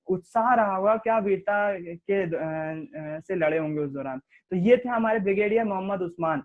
उत्साह रहा होगा, क्या वीरता के से लड़े होंगे उस दौरान। तो ये थे हमारे ब्रिगेडियर मोहम्मद उस्मान,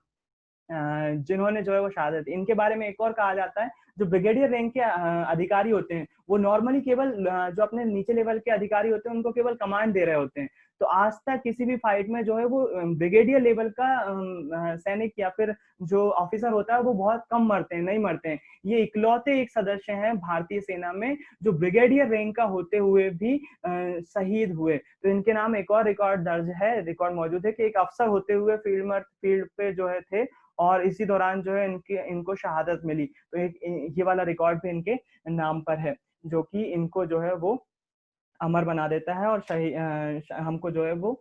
जिन्होंने जो है वो शहादत। इनके बारे में एक और कहा जाता है, जो ब्रिगेडियर रैंक के अधिकारी होते हैं, वो नॉर्मली केवल जो अपने नीचे लेवल के अधिकारी होते हैं उनको केवल कमांड दे रहे होते हैं। तो आज तक किसी भी फाइट में जो है वो ब्रिगेडियर लेवल का सैनिक या फिर जो ऑफिसर होता है वो बहुत कम मरते हैं, नहीं मरते हैं। ये इकलौते एक सदस्य हैं भारतीय सेना में जो ब्रिगेडियर रैंक का होते हुए भी शहीद हुए। तो इनके नाम एक और रिकॉर्ड दर्ज है, रिकॉर्ड मौजूद है कि एक अफसर होते हुए फील्ड पे जो है थे, और इसी दौरान जो है इनको शहादत मिली। तो ये वाला रिकॉर्ड भी इनके नाम पर है, जो कि इनको जो है वो अमर बना देता है, और हमको जो है वो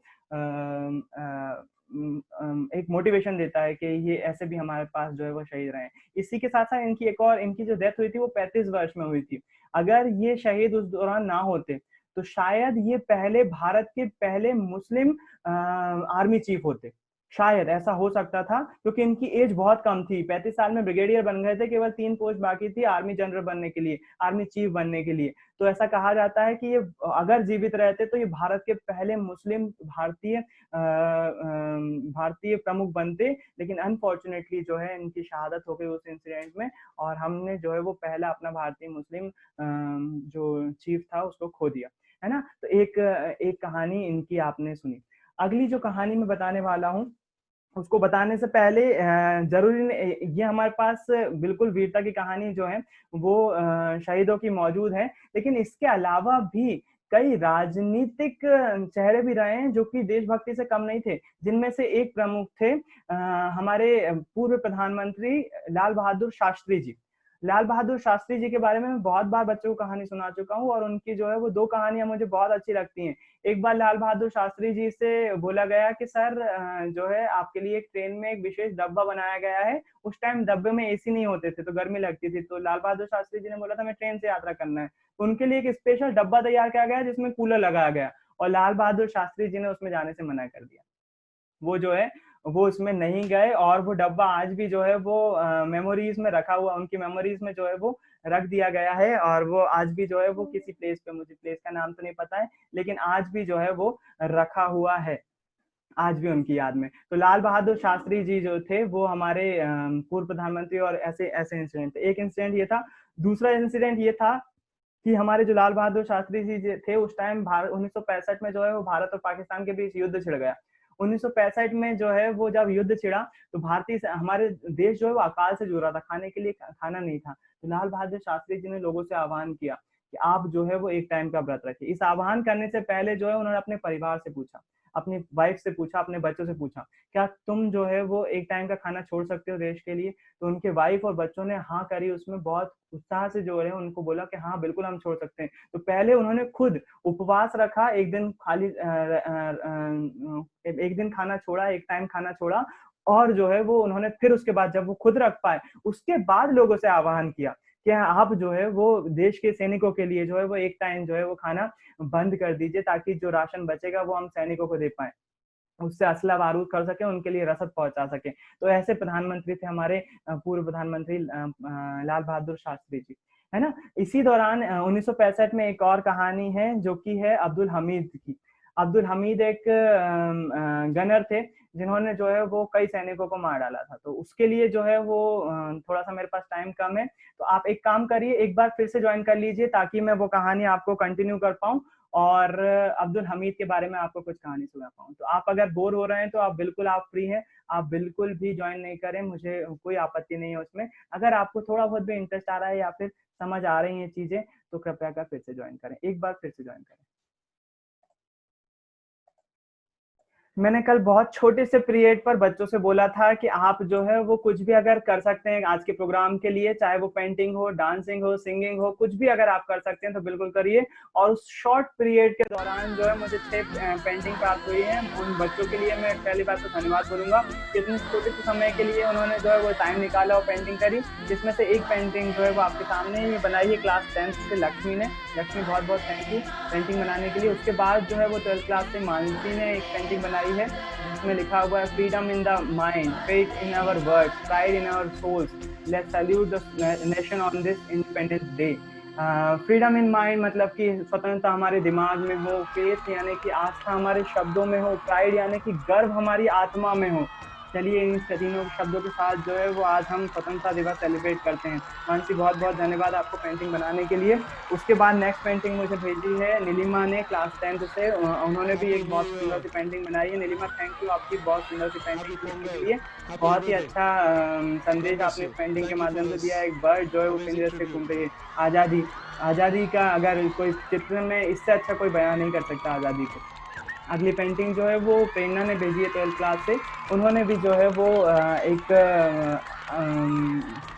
एक मोटिवेशन देता है कि ये ऐसे भी हमारे पास जो है वो शहीद रहे। इसी के साथ साथ इनकी जो डेथ हुई थी वो 35 वर्ष में हुई थी। अगर ये शहीद उस दौरान ना होते तो शायद ये भारत के पहले मुस्लिम आर्मी चीफ होते। शायद ऐसा हो सकता था, क्योंकि इनकी एज बहुत कम थी। 35 साल में ब्रिगेडियर बन गए थे, केवल 3 पोस्ट बाकी थी आर्मी जनरल बनने के लिए, आर्मी चीफ बनने के लिए। तो ऐसा कहा जाता है कि ये अगर जीवित रहते तो ये भारत के पहले मुस्लिम भारतीय प्रमुख बनते। लेकिन अनफॉर्चुनेटली जो है इनकी शहादत हो गई उस इंसिडेंट में, और हमने जो है वो पहला अपना भारतीय मुस्लिम जो चीफ था उसको खो दिया, है ना? तो एक कहानी इनकी आपने सुनी। अगली जो कहानी मैं बताने वाला हूँ, उसको बताने से पहले जरूरी नहीं, ये हमारे पास बिल्कुल वीरता की कहानी जो है वो शहीदों की मौजूद है, लेकिन इसके अलावा भी कई राजनीतिक चेहरे भी रहे हैं जो कि देशभक्ति से कम नहीं थे। जिनमें से एक प्रमुख थे हमारे पूर्व प्रधानमंत्री लाल बहादुर शास्त्री जी। लाल बहादुर शास्त्री जी के बारे में मैं बहुत बार बच्चों को कहानी सुना चुका हूँ, और उनकी जो है वो 2 कहानियां मुझे बहुत अच्छी लगती हैं। एक बार लाल बहादुर शास्त्री जी से बोला गया कि सर जो है आपके लिए एक ट्रेन में एक विशेष डब्बा बनाया गया है। उस टाइम डब्बे में एसी नहीं होते थे तो गर्मी लगती थी। तो लाल बहादुर शास्त्री जी ने बोला था मैं ट्रेन से यात्रा करना है, तो उनके लिए एक स्पेशल डब्बा तैयार किया गया जिसमें कूलर लगाया गया, और लाल बहादुर शास्त्री जी ने उसमें जाने से मना कर दिया। वो जो है वो उसमें नहीं गए, और वो डब्बा आज भी जो है वो मेमोरीज में रखा हुआ, उनकी मेमोरीज में जो है वो रख दिया गया है। और वो आज भी जो है वो किसी प्लेस पे, मुझे प्लेस का नाम तो नहीं पता है, लेकिन आज भी जो है वो रखा हुआ है, आज भी उनकी याद में। तो लाल बहादुर शास्त्री जी जो थे वो हमारे पूर्व प्रधानमंत्री, और ऐसे ऐसे इंसिडेंट। एक इंसिडेंट ये था। दूसरा इंसिडेंट ये था कि हमारे जो लाल बहादुर शास्त्री जी थे उस टाइम 1965 में जो है वो भारत और पाकिस्तान के बीच युद्ध छिड़ गया। 1965 में जो है वो जब युद्ध छिड़ा तो हमारे देश जो है वो अकाल से जूझ रहा था, खाने के लिए खाना नहीं था। तो लाल बहादुर शास्त्री जी ने लोगों से आह्वान किया कि आप जो है वो एक टाइम का व्रत रखिए। इस आह्वान करने से पहले जो है उन्होंने अपने परिवार से पूछा, अपनी वाइफ से पूछा, अपने बच्चों से पूछा, क्या तुम जो है वो एक टाइम का खाना छोड़ सकते हो देश के लिए? तो उनके वाइफ और बच्चों ने हाँ करी। उसमें बहुत उत्साह से जो है उनको बोला कि हाँ बिल्कुल हम छोड़ सकते हैं। तो पहले उन्होंने खुद उपवास रखा, एक दिन खाली एक दिन खाना छोड़ा, एक टाइम खाना छोड़ा, और जो है वो उन्होंने फिर उसके बाद जब वो खुद रख पाए उसके बाद लोगों से आह्वान किया कि आप जो है वो देश के सैनिकों के लिए जो है वो एक टाइम जो है वो खाना बंद कर दीजिए, ताकि जो राशन बचेगा वो हम सैनिकों को दे पाए। उससे असला बारूद कर सके, उनके लिए रसद पहुंचा सके। तो ऐसे प्रधानमंत्री थे हमारे पूर्व प्रधानमंत्री लाल बहादुर शास्त्री जी, है ना। इसी दौरान 1965 में एक और कहानी है जो कि है अब्दुल हमीद की। अब्दुल हमीद एक गनर थे जिन्होंने जो है वो कई सैनिकों को मार डाला था। तो उसके लिए जो है वो थोड़ा सा मेरे पास टाइम कम है, तो आप एक काम करिए, एक बार फिर से ज्वाइन कर लीजिए ताकि मैं वो कहानी आपको कंटिन्यू कर पाऊं और अब्दुल हमीद के बारे में आपको कुछ कहानी सुना पाऊं। तो आप अगर बोर हो रहे हैं तो आप बिल्कुल आप फ्री हैं, आप बिल्कुल भी ज्वाइन नहीं करें, मुझे कोई आपत्ति नहीं है उसमें। अगर आपको थोड़ा बहुत भी इंटरेस्ट आ रहा है या फिर समझ आ रही हैं चीजें तो कृपया कर फिर से ज्वाइन करें, एक बार फिर से ज्वाइन करें। मैंने कल बहुत छोटे से पीरियड पर बच्चों से बोला था कि आप जो है वो कुछ भी अगर कर सकते हैं आज के प्रोग्राम के लिए, चाहे वो पेंटिंग हो, डांसिंग हो, सिंगिंग हो, कुछ भी अगर आप कर सकते हैं तो बिल्कुल करिए। और उस शॉर्ट पीरियड के दौरान जो है मुझे 6 पेंटिंग प्राप्त हुई है। उन बच्चों के लिए मैं पहली बात तो धन्यवाद बोलूंगा कि इतने छोटे से समय के लिए उन्होंने जो है वो टाइम निकाला और पेंटिंग करी, जिसमें से एक पेंटिंग जो है वो आपके सामने ही बनाई है क्लास 10th से लक्ष्मी ने। लक्ष्मी बहुत बहुत थैंक यू पेंटिंग बनाने के लिए। उसके बाद जो है वो 12th क्लास से मानसी ने एक पेंटिंग बनाई है जिसमें लिखा हुआ है freedom in the mind, faith in our words, pride in our souls, let's salute the nation on this independence day. Freedom in mind मतलब कि स्वतंत्रता हमारे दिमाग में हो, फेथ यानी कि आस्था हमारे शब्दों में हो, प्राइड यानी कि गर्व हमारी आत्मा में हो। चलिए इन तीनों शब्दों के साथ जो है वो आज हम स्वतंत्रता दिवस सेलिब्रेट करते हैं। मानसी बहुत बहुत धन्यवाद आपको पेंटिंग बनाने के लिए। उसके बाद नेक्स्ट पेंटिंग मुझे भेजी है नीलिमा ने क्लास 10th से, उन्होंने भी एक बहुत सुंदर सी पेंटिंग बनाई है। नीलिमा थैंक यू आपकी बहुत सुंदर सी पेंटिंग करने के लिए, बहुत ही अच्छा संदेश आपने पेंटिंग के माध्यम से दिया। एक बर्ड जो है वो पिंजरे से घूम रही है, आज़ादी, आज़ादी का अगर कोई चित्र में इससे अच्छा कोई बयान नहीं कर सकता आज़ादी को। अगली पेंटिंग जो है वो प्रेरणा ने भेजी है 12th क्लास से, उन्होंने भी जो है वो एक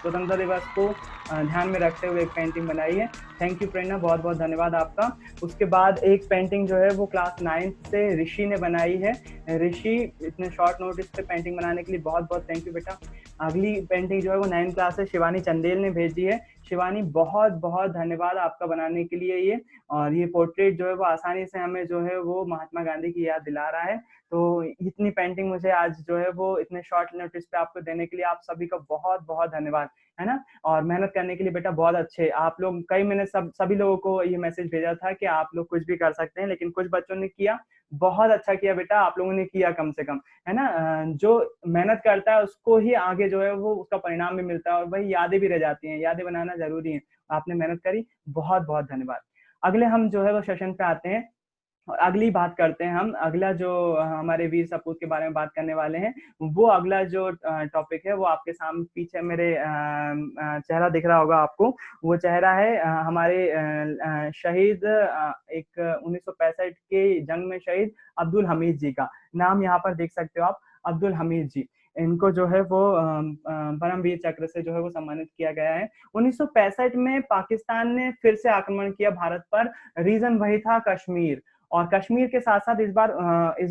स्वतंत्रता दिवस को ध्यान में रखते हुए एक पेंटिंग बनाई है। थैंक यू प्रेरणा, बहुत बहुत धन्यवाद आपका। उसके बाद एक पेंटिंग जो है वो क्लास 9th से ऋषि ने बनाई है। ऋषि इतने शॉर्ट नोटिस पे पेंटिंग बनाने के लिए बहुत बहुत थैंक यू बेटा। अगली पेंटिंग जो है वो 9th क्लास से शिवानी चंदेल ने भेजी है। शिवानी बहुत बहुत धन्यवाद आपका बनाने के लिए ये, और ये पोर्ट्रेट जो है वो आसानी से हमें जो है वो महात्मा गांधी की याद दिला रहा है। तो इतनी पेंटिंग मुझे आज जो है वो इतने शॉर्ट नोटिस पे आपको देने के लिए आप सभी का बहुत बहुत धन्यवाद, है ना। और मेहनत करने के लिए बेटा बहुत अच्छे आप लोग, कई मैंने सभी लोगों को ये मैसेज भेजा था कि आप लोग कुछ भी कर सकते हैं, लेकिन कुछ बच्चों ने किया, बहुत अच्छा किया बेटा, आप लोगों ने किया कम से कम, है ना। जो मेहनत करता है उसको ही आगे जो है वो उसका परिणाम भी मिलता है और वही यादें भी रह जाती हैं, यादें बनाना जरूरी है। आपने मेहनत करी, बहुत बहुत धन्यवाद। अगले हम जो है वो सेशन पे आते हैं और अगली बात करते हैं हम। अगला जो हमारे वीर सपूत के बारे में बात करने वाले हैं, वो अगला जो टॉपिक है वो आपके सामने पीछे मेरे चेहरा दिख रहा होगा आपको। वो चेहरा है हमारे शहीद एक 1965 के जंग में शहीद अब्दुल हमीद जी का। नाम यहाँ पर देख सकते हो आप, अब्दुल हमीद जी। इनको जो है वो परमवीर चक्र से जो है वो सम्मानित किया गया है। 1965 में पाकिस्तान ने फिर से आक्रमण किया भारत पर, रीजन वही था कश्मीर। और कश्मीर के साथ साथ इस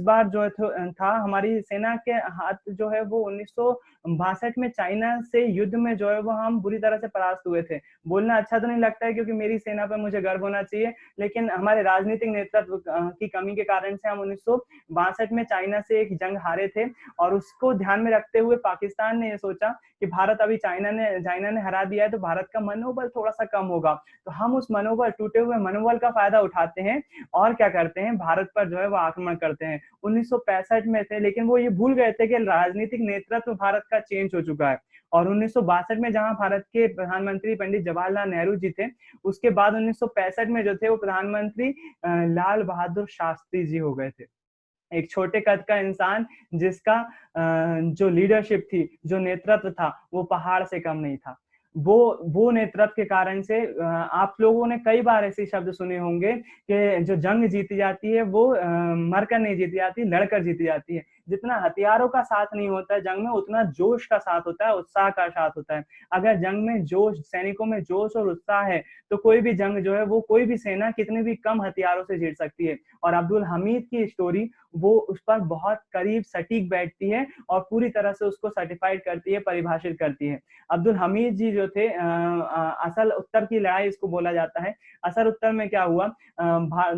बार जो था हमारी सेना के हाथ जो है वो 1962 में चाइना से युद्ध में जो है वो हम बुरी तरह से परास्त हुए थे। बोलना अच्छा तो नहीं लगता है क्योंकि मेरी सेना पर मुझे गर्व होना चाहिए, लेकिन हमारे राजनीतिक नेतृत्व की कमी के कारण से हम 1962 में चाइना से एक जंग हारे थे। और उसको ध्यान में रखते हुए पाकिस्तान ने ये सोचा कि भारत अभी चाइना ने हरा दिया है तो भारत का मनोबल थोड़ा सा कम होगा, तो हम उस टूटे हुए मनोबल का फायदा उठाते हैं और क्या करते हैं, भारत पर जो है वो आक्रमण करते हैं। 1965 में थे, लेकिन वो ये भूल गए थे कि राजनीतिक नेतृत्व भारत का चेंज हो चुका है। और 1962 में जहां भारत के प्रधानमंत्री पंडित जवाहरलाल नेहरू जी थे, उसके बाद 1965 में जो थे वो प्रधानमंत्री लाल बहादुर शास्त्री जी हो गए थे। एक छोटे कद का इंसान जिसका जो लीडरशिप थी, जो नेतृत्व था, वो पहाड़ से कम नहीं था। वो नेतृत्व के कारण से आप लोगों ने कई बार ऐसे शब्द सुने होंगे कि जो जंग जीती जाती है वो मरकर नहीं जीती जाती, लड़कर जीती जाती है। जितना हथियारों का साथ नहीं होता है जंग में, उतना जोश का साथ होता है, उत्साह का साथ होता है। अगर जंग में जोश, सैनिकों में जोश और उत्साह है तो कोई भी जंग जो है वो, कोई भी सेना कितने भी कम हथियारों से जीत सकती है। और अब्दुल हमीद की स्टोरी वो उस पर बहुत करीब सटीक बैठती है और पूरी तरह से उसको सर्टिफाइड करती है, परिभाषित करती है। अब्दुल हमीद जी जो थे, असल उत्तर की लड़ाई इसको बोला जाता है। असल उत्तर में क्या हुआ,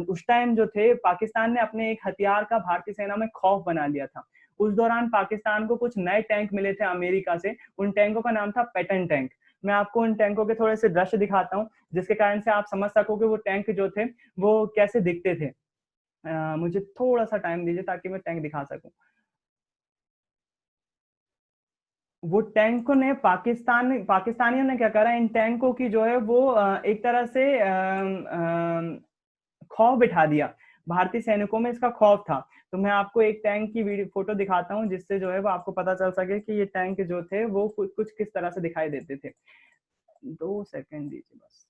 उस टाइम जो थे पाकिस्तान ने अपने एक हथियार का भारतीय सेना में खौफ बना लिया था। उस दौरान पाकिस्तान को कुछ नए टैंक मिले थे अमेरिका से। उन टैंकों का नाम था पैटर्न टैंक। मैं आपको उन टैंकों के थोड़े से दृश्य दिखाता हूँ जिसके कारण से आप समझ सको कि वो टैंक जो थे वो कैसे दिखते थे। मुझे थोड़ा सा टाइम दीजिए ताकि मैं टैंक दिखा सकूं। वो टैंकों ने पाकिस्तानियों ने क्या करा, इन टैंकों की जो है वो एक तरह से खौफ बिठा दिया। भारतीय सैनिकों में इसका खौफ था। तो मैं आपको एक टैंक की वीडियो फोटो दिखाता हूँ जिससे जो है वो आपको पता चल सके कि ये टैंक जो थे वो कुछ किस तरह से दिखाई देते थे। 2 सेकंड दीजिए बस।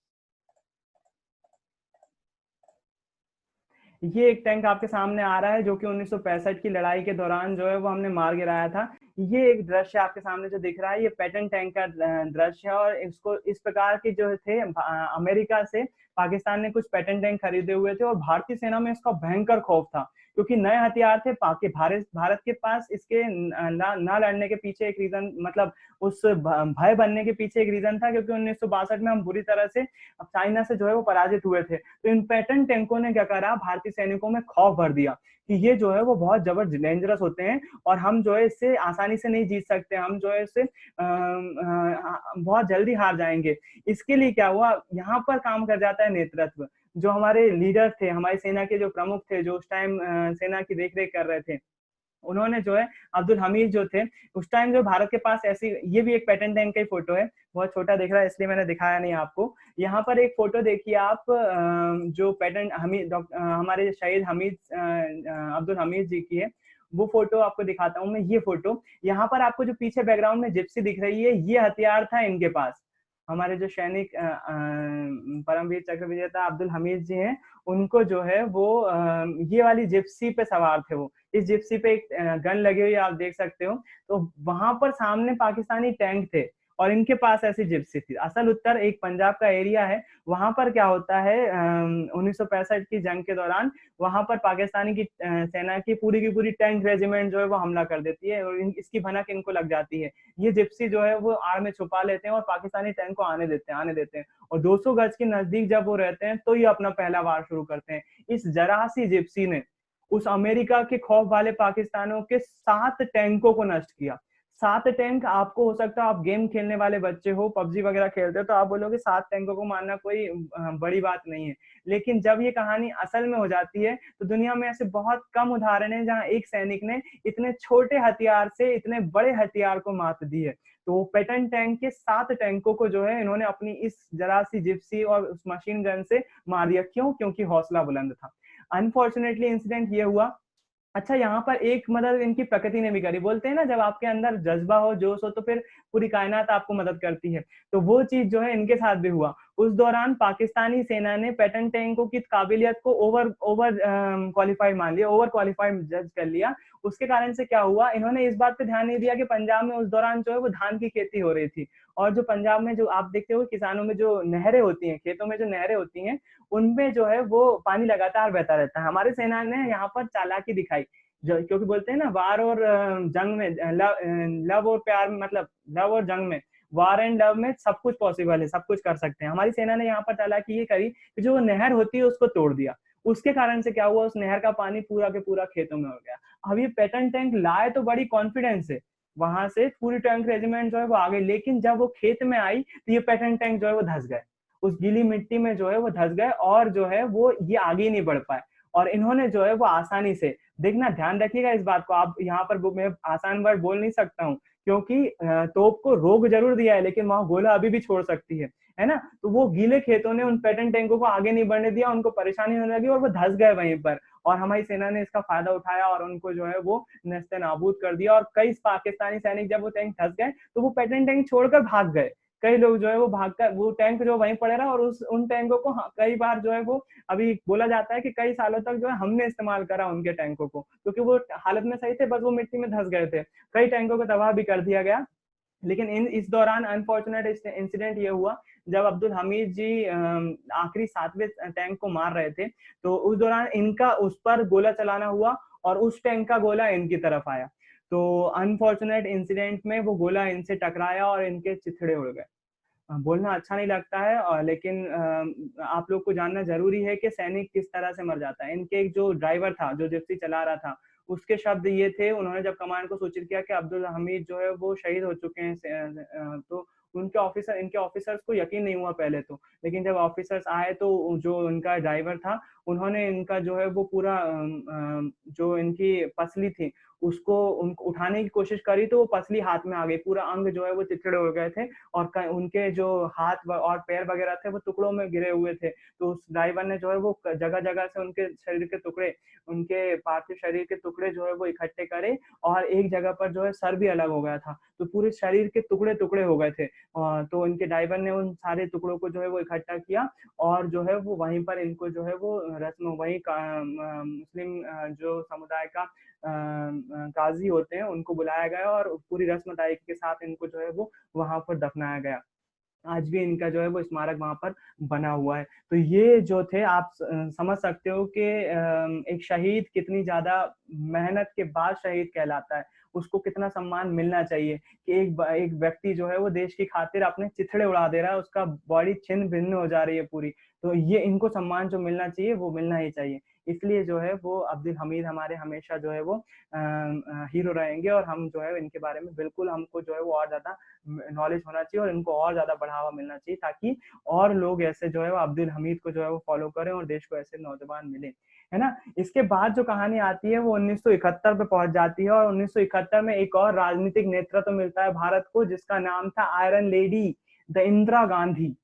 ये एक टैंक आपके सामने आ रहा है जो कि 1965 की लड़ाई के दौरान जो है वो हमने मार गिराया था। ये एक दृश्य आपके सामने जो दिख रहा है, ये पैटर्न टैंक का दृश्य है। और इसको इस प्रकार के जो थे, अमेरिका से पाकिस्तान ने कुछ पैटर्न टैंक खरीदे हुए थे और भारतीय सेना में इसका भयंकर खौफ था क्योंकि नए हथियार थे। भारत के पास इसके ना लड़ने के पीछे एक रीजन, मतलब उस भय बनने के पीछे एक रीजन था क्योंकि 1962 में हम बुरी तरह से चाइना से जो है वो पराजित हुए थे। तो इन पैटर्न टैंकों ने क्या करा, भारतीय सैनिकों में खौफ भर दिया कि ये जो है वो बहुत जबरदस्त डेंजरस होते हैं और हम जो है इससे आसानी से नहीं जीत सकते, हम जो है इससे बहुत जल्दी हार जाएंगे। इसके लिए क्या हुआ, यहाँ पर काम कर जाता है नेतृत्व। जो हमारे लीडर थे, हमारी सेना के जो प्रमुख थे, जो उस टाइम सेना की देखरेख कर रहे थे, उन्होंने जो है, अब्दुल हमीद जो थे उस टाइम, जो भारत के पास ऐसी, ये भी एक पैटर्न टैंक का ही फोटो है, बहुत छोटा दिख रहा है इसलिए मैंने दिखाया नहीं आपको। यहाँ पर एक फोटो देखिए आप, जो पैटर्न हमीद, हमारे शहीद हमीद, अब्दुल हमीद जी की है। वो फोटो आपको दिखाता हूँ मैं। ये फोटो, यहाँ पर आपको जो पीछे बैकग्राउंड में जिप्सी दिख रही है, ये हथियार था इनके पास। हमारे जो सैनिक परमवीर चक्र विजेता अब्दुल हमीद जी हैं, उनको जो है वो ये वाली जिप्सी पे सवार थे। वो इस जिप्सी पे एक गन लगी हुई आप देख सकते हो। तो वहां पर सामने पाकिस्तानी टैंक थे और इनके पास ऐसी जिप्सी थी। असल उत्तर एक पंजाब का एरिया है। वहां पर क्या होता है, 1965 की जंग के दौरान वहां पर पाकिस्तानी की सेना की पूरी टैंक रेजिमेंट जो है वो हमला कर देती है और इसकी भनक इनको लग जाती है। ये जिप्सी जो है वो आड़ में छुपा लेते हैं और पाकिस्तानी टैंक को आने देते हैं और 200 गज के नजदीक जब वो रहते हैं तो ये अपना पहला वार शुरू करते हैं। इस जरा सी जिप्सी ने उस अमेरिका के खौफ वाले पाकिस्तानों के 7 टैंकों को नष्ट किया। 7 टैंक, आपको हो सकता है आप गेम खेलने वाले बच्चे हो, पबजी वगैरह खेलते हो, तो आप बोलोगे 7 टैंकों को मारना कोई बड़ी बात नहीं है। लेकिन जब ये कहानी असल में हो जाती है तो दुनिया में ऐसे बहुत कम उदाहरण है जहां एक सैनिक ने इतने छोटे हथियार से इतने बड़े हथियार को मात दी है। तो पैटर्न टैंक के 7 टैंकों को जो है इन्होंने अपनी इस जरा सी जिप्सी और उस मशीन गन से मार दिया। क्यों? क्योंकि हौसला बुलंद था। अनफॉर्चुनेटली इंसिडेंट ये हुआ। अच्छा, यहाँ पर एक मदद इनकी प्रकृति ने भी करी। बोलते हैं ना, जब आपके अंदर जज्बा हो, जोश हो, तो फिर पूरी कायनात आपको मदद करती है। तो वो चीज जो है इनके साथ भी हुआ। उस दौरान पाकिस्तानी सेना ने पैटर्न टैंकों की काबिलियत को ओवर क्वालिफाइड मान लिया, ओवर क्वालिफाइड जज कर लिया। उसके कारण से क्या हुआ, इन्होंने इस बात पे ध्यान नहीं दिया कि पंजाब में उस दौरान जो है वो धान की खेती हो रही थी और जो पंजाब में जो आप देखते हो किसानों में जो नहरें होती हैं, खेतों में जो नहरें होती हैं, उनमें जो है वो पानी लगातार बहता रहता है। हमारी सेना ने यहाँ पर चालाकी दिखाई, जो क्योंकि बोलते हैं ना, वार और जंग में लव और प्यार, मतलब लव और जंग में, वार एंड लव में सब कुछ पॉसिबल है, सब कुछ कर सकते हैं। हमारी सेना ने यहाँ पर चालाकी ये करी कि जो नहर होती है उसको तोड़ दिया। उसके कारण से क्या हुआ, उस नहर का पानी पूरा के पूरा खेतों में हो गया। अब ये पैटर्न टैंक लाए तो बड़ी कॉन्फिडेंस से, वहां से पूरी टैंक रेजिमेंट जो है वो आ गई, लेकिन जब वो खेत में आई तो ये पैटर्न टैंक जो है वो धंस गए, उस गीली मिट्टी में जो है वो धंस गए और जो है वो ये आगे नहीं बढ़ पाए। और इन्होंने जो है वो आसानी से, देखना ध्यान रखिएगा इस बात को, आप यहाँ पर मैं आसान वर्ड बोल नहीं सकता हूँ क्योंकि तोप को रोक जरूर दिया है लेकिन वहां गोला अभी भी छोड़ सकती है ना। तो वो गीले खेतों ने उन पैटर्न टैंकों को आगे नहीं बढ़ने दिया, उनको परेशानी होने लगी और वो धंस गए वहीं पर। और हमारी सेना ने इसका फायदा उठाया और उनको जो है वो नेस्ते नाबूद कर दिया। और कई पाकिस्तानी सैनिक जब वो टैंक धंस गए तो वो पैटर्न टैंक छोड़कर भाग गए कई लोग जो है वो भागकर वो टैंक जो वहीं पड़े रहा और उन टैंकों को कई बार जो है वो अभी बोला जाता है कि कई सालों तक जो है हमने इस्तेमाल करा उनके टैंकों को, क्योंकि वो हालत में सही थे, बस वो मिट्टी में धंस गए थे। कई टैंकों को तबाह भी कर दिया गया। लेकिन इस दौरान अनफॉर्चुनेट इंसिडेंट ये हुआ, जब अब्दुल हमीद जी आखिरी 7वें टैंक को मार रहे थे, तो उस दौरान इनका उस पर गोला चलाना हुआ और उस टैंक का गोला इनकी तरफ आया। तो अनफॉर्चुनेट इंसिडेंट में वो गोला इनसे टकराया और इनके चिथड़े उड़ गए। बोलना अच्छा नहीं लगता है, और लेकिन आप लोग को जानना जरूरी है कि सैनिक किस तरह से मर जाता है। इनके एक जो ड्राइवर था, जो जिप्सी चला रहा था, उसके शब्द ये थे, उन्होंने जब कमांड को सूचित किया कि अब्दुल हमीद जो है वो शहीद हो चुके हैं, तो इनके ऑफिसर्स को यकीन नहीं हुआ पहले तो, लेकिन जब ऑफिसर्स आए तो जो उनका ड्राइवर था, उन्होंने इनका जो है वो पूरा जो इनकी पसली थी उसको उनको उठाने की कोशिश करी, तो वो पसली हाथ में आ गई, पूरा अंग जो है वो चिथड़े उड़ गए थे और उनके जो हाथ और पैर वगैरह थे वो टुकड़ों में गिरे हुए थे। तो उस ड्राइवर ने जो है वो जगह जगह से उनके शरीर के टुकड़े, उनके पार्थिव शरीर के टुकड़े जो है वो इकट्ठे करे, और एक जगह पर जो है सर भी अलग हो गया था, तो पूरे शरीर के टुकड़े टुकड़े हो गए थे। तो इनके ड्राइवर ने उन सारे टुकड़ों को जो है वो इकट्ठा किया और जो है वो वहीं पर इनको जो है वो रस्म वहीं का मुस्लिम जो समुदाय का काजी होते हैं उनको बुलाया गया और पूरी रस्म अदायगी के साथ इनको जो है वो वहां पर दफनाया गया। आज भी इनका जो है वो स्मारक वहां पर बना हुआ है। तो ये जो थे, आप समझ सकते हो कि एक शहीद कितनी ज्यादा मेहनत के बाद शहीद कहलाता है, उसको कितना सम्मान मिलना चाहिए कि एक व्यक्ति जो है वो देश की खातिर अपने चिथड़े उड़ा दे रहा है, उसका बॉडी छिन्न भिन्न हो जा रही है पूरी। तो ये इनको सम्मान जो मिलना चाहिए वो मिलना ही चाहिए। इसलिए जो है वो अब्दुल हमीद हमारे हमेशा जो है वो हीरो रहेंगे, और हम जो है इनके बारे में बिल्कुल हमको जो है वो और ज्यादा नॉलेज होना चाहिए और इनको और ज्यादा बढ़ावा मिलना चाहिए, ताकि और लोग ऐसे जो है वो अब्दुल हमीद को जो है वो फॉलो करें और देश को ऐसे नौजवान मिले, है ना। इसके बाद जो कहानी आती है वो 1971 पे पहुंच जाती है, और 1971 में एक और राजनीतिक नेतृत्व मिलता है भारत को, जिसका नाम था iron lady the Indira Gandhi.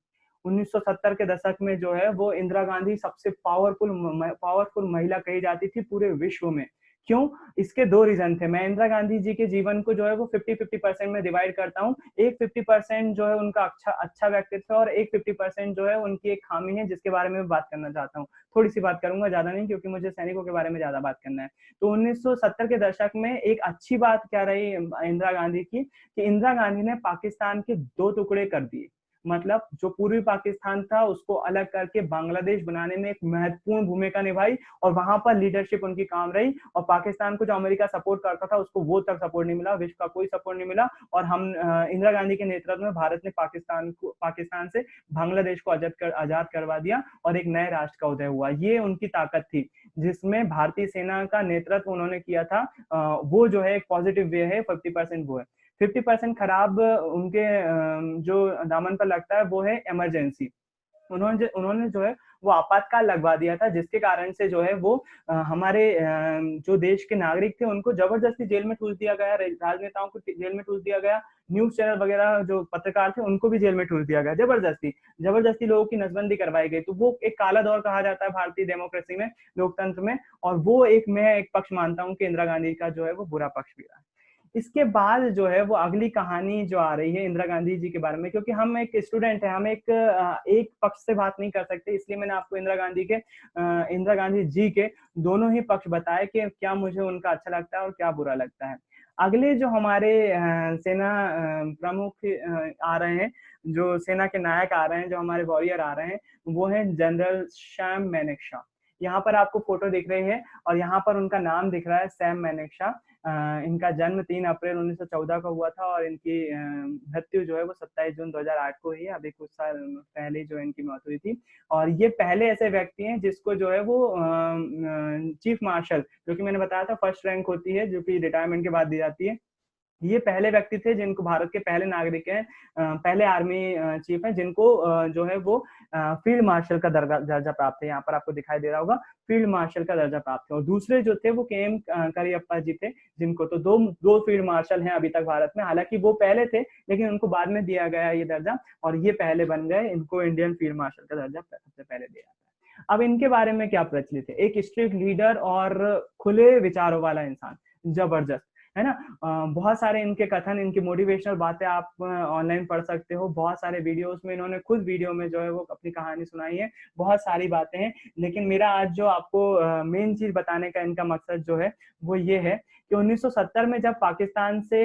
1970 के दशक में जो है वो इंदिरा गांधी सबसे पावरफुल महिला कही जाती थी पूरे विश्व में। क्यों? इसके दो रीजन थे। मैं इंदिरा गांधी जी के जीवन को जो है वो 50-50% में डिवाइड करता हूँ। एक 50% जो है उनका अच्छा व्यक्तित्व है, और एक 50% जो है उनकी एक खामी है, जिसके बारे में बात करना चाहता हूँ। थोड़ी सी बात करूंगा, ज्यादा नहीं, क्योंकि मुझे सैनिकों के बारे में ज्यादा बात करना है। तो 1970 के दशक में एक अच्छी बात क्या रही इंदिरा गांधी की, कि इंदिरा गांधी ने पाकिस्तान के दो टुकड़े कर दिए। मतलब जो पूर्वी पाकिस्तान था उसको अलग करके बांग्लादेश बनाने में एक महत्वपूर्ण भूमिका निभाई, और वहां पर लीडरशिप उनकी काम रही। और पाकिस्तान को जो अमेरिका सपोर्ट करता था उसको वो तक सपोर्ट नहीं मिला, विश्व का कोई सपोर्ट नहीं मिला। और हम इंदिरा गांधी के नेतृत्व में भारत ने पाकिस्तान से बांग्लादेश को आजाद करवा दिया और एक नए राष्ट्र का उदय हुआ। ये उनकी ताकत थी, जिसमें भारतीय सेना का नेतृत्व उन्होंने किया था। वो जो है एक पॉजिटिव वे है, 50% वो है। 50% खराब उनके जो दामन पर लगता है वो है इमरजेंसी। उन्होंने जो है वो आपातकाल लगवा दिया था, जिसके कारण से जो है वो हमारे जो देश के नागरिक थे उनको जबरदस्ती जेल में ठूस दिया गया, राजनेताओं को जेल में ठूस दिया गया, न्यूज चैनल वगैरह जो पत्रकार थे उनको भी जेल में ठूस दिया गया, जबरदस्ती लोगों की नसबंदी करवाई गई। तो वो एक काला दौर कहा जाता है भारतीय डेमोक्रेसी में, लोकतंत्र में, और वो मैं एक पक्ष मानता हूँ कि इंदिरा गांधी का जो है वो बुरा पक्ष भी रहा है। इसके बाद जो है वो अगली कहानी जो आ रही है इंदिरा गांधी जी के बारे में, क्योंकि हम एक स्टूडेंट हैं, हम एक पक्ष से बात नहीं कर सकते, इसलिए मैंने आपको इंदिरा गांधी जी के दोनों ही पक्ष बताए कि क्या मुझे उनका अच्छा लगता है और क्या बुरा लगता है। अगले जो हमारे सेना प्रमुख आ रहे हैं, जो सेना के नायक आ रहे हैं, जो हमारे वॉरियर आ रहे हैं, वो है जनरल सैम मानेकशॉ। यहाँ पर आपको फोटो दिख रही है और यहाँ पर उनका नाम दिख रहा है, सैम मानेकशॉ। इनका जन्म 3 अप्रैल 1914 को हुआ था, और इनकी मृत्यु जो है वो 27 जून 2008 को हुई है। अभी कुछ साल पहले जो इनकी मौत हुई थी। और ये पहले ऐसे व्यक्ति हैं जिसको जो है वो चीफ मार्शल, जो कि मैंने बताया था फर्स्ट रैंक होती है, जो कि रिटायरमेंट के बाद दी जाती है, ये पहले व्यक्ति थे जिनको भारत के पहले नागरिक हैं, पहले आर्मी चीफ हैं, जिनको जो है वो फील्ड मार्शल का दर्जा प्राप्त है। यहाँ पर आपको दिखाई दे रहा होगा, फील्ड मार्शल का दर्जा प्राप्त है। और दूसरे जो थे वो KM करियप्पा जी थे, जिनको तो दो फील्ड मार्शल हैं अभी तक भारत में। हालांकि वो पहले थे, लेकिन उनको बाद में दिया गया ये दर्जा, और ये पहले बन गए, इनको इंडियन फील्ड मार्शल का दर्जा सबसे पहले दिया जाता है। अब इनके बारे में क्या प्रचलित है, एक स्ट्रिक्ट लीडर और खुले विचारों वाला इंसान, जबरदस्त। है ना। बहुत सारे इनके कथन, इनकी मोटिवेशनल बातें आप ऑनलाइन पढ़ सकते हो। बहुत सारे वीडियोस में इन्होंने खुद वीडियो में जो है वो अपनी कहानी सुनाई है। बहुत सारी बातें हैं, लेकिन मेरा आज जो आपको मेन चीज बताने का इनका मकसद जो है वो ये है कि 1970 में जब पाकिस्तान से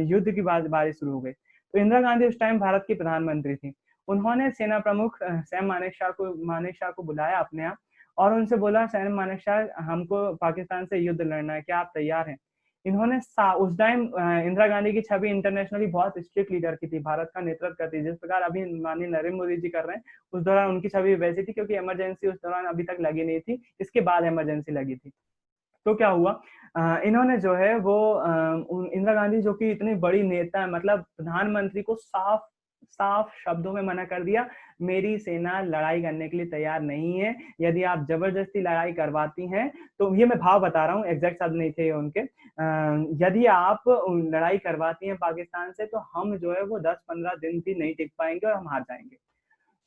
युद्ध की बारी शुरू हो गई, तो इंदिरा गांधी उस टाइम भारत की प्रधानमंत्री थी। उन्होंने सेना प्रमुख सैम मानेकशॉ को बुलाया अपने यहाँ और उनसे बोला, सैम मानेकशॉ, हमको पाकिस्तान से युद्ध लड़ना है, क्या आप तैयार हैं? इन्होंने उस टाइम इंदिरा गांधी की छवि इंटरनेशनली बहुत स्ट्रिक्ट लीडर की थी, भारत का नेतृत्व करती, जिस प्रकार अभी माननीय नरेंद्र मोदी जी कर रहे हैं, उस दौरान उनकी छवि वैसी थी, क्योंकि इमरजेंसी उस दौरान अभी तक लगी नहीं थी, इसके बाद इमरजेंसी लगी थी। तो क्या हुआ, इन्होंने जो है वो इंदिरा गांधी जो कि इतनी बड़ी नेता है, मतलब प्रधानमंत्री को साफ साफ शब्दों में मना कर दिया, मेरी सेना लड़ाई करने के लिए तैयार नहीं है। यदि आप जबरदस्ती लड़ाई करवाती हैं, तो ये मैं भाव बता रहा हूँ, एग्जैक्ट शब्द नहीं थे उनके, यदि आप लड़ाई करवाती हैं पाकिस्तान से, तो हम जो है वो 10-15 दिन भी नहीं टिक पाएंगे और हम हार जाएंगे।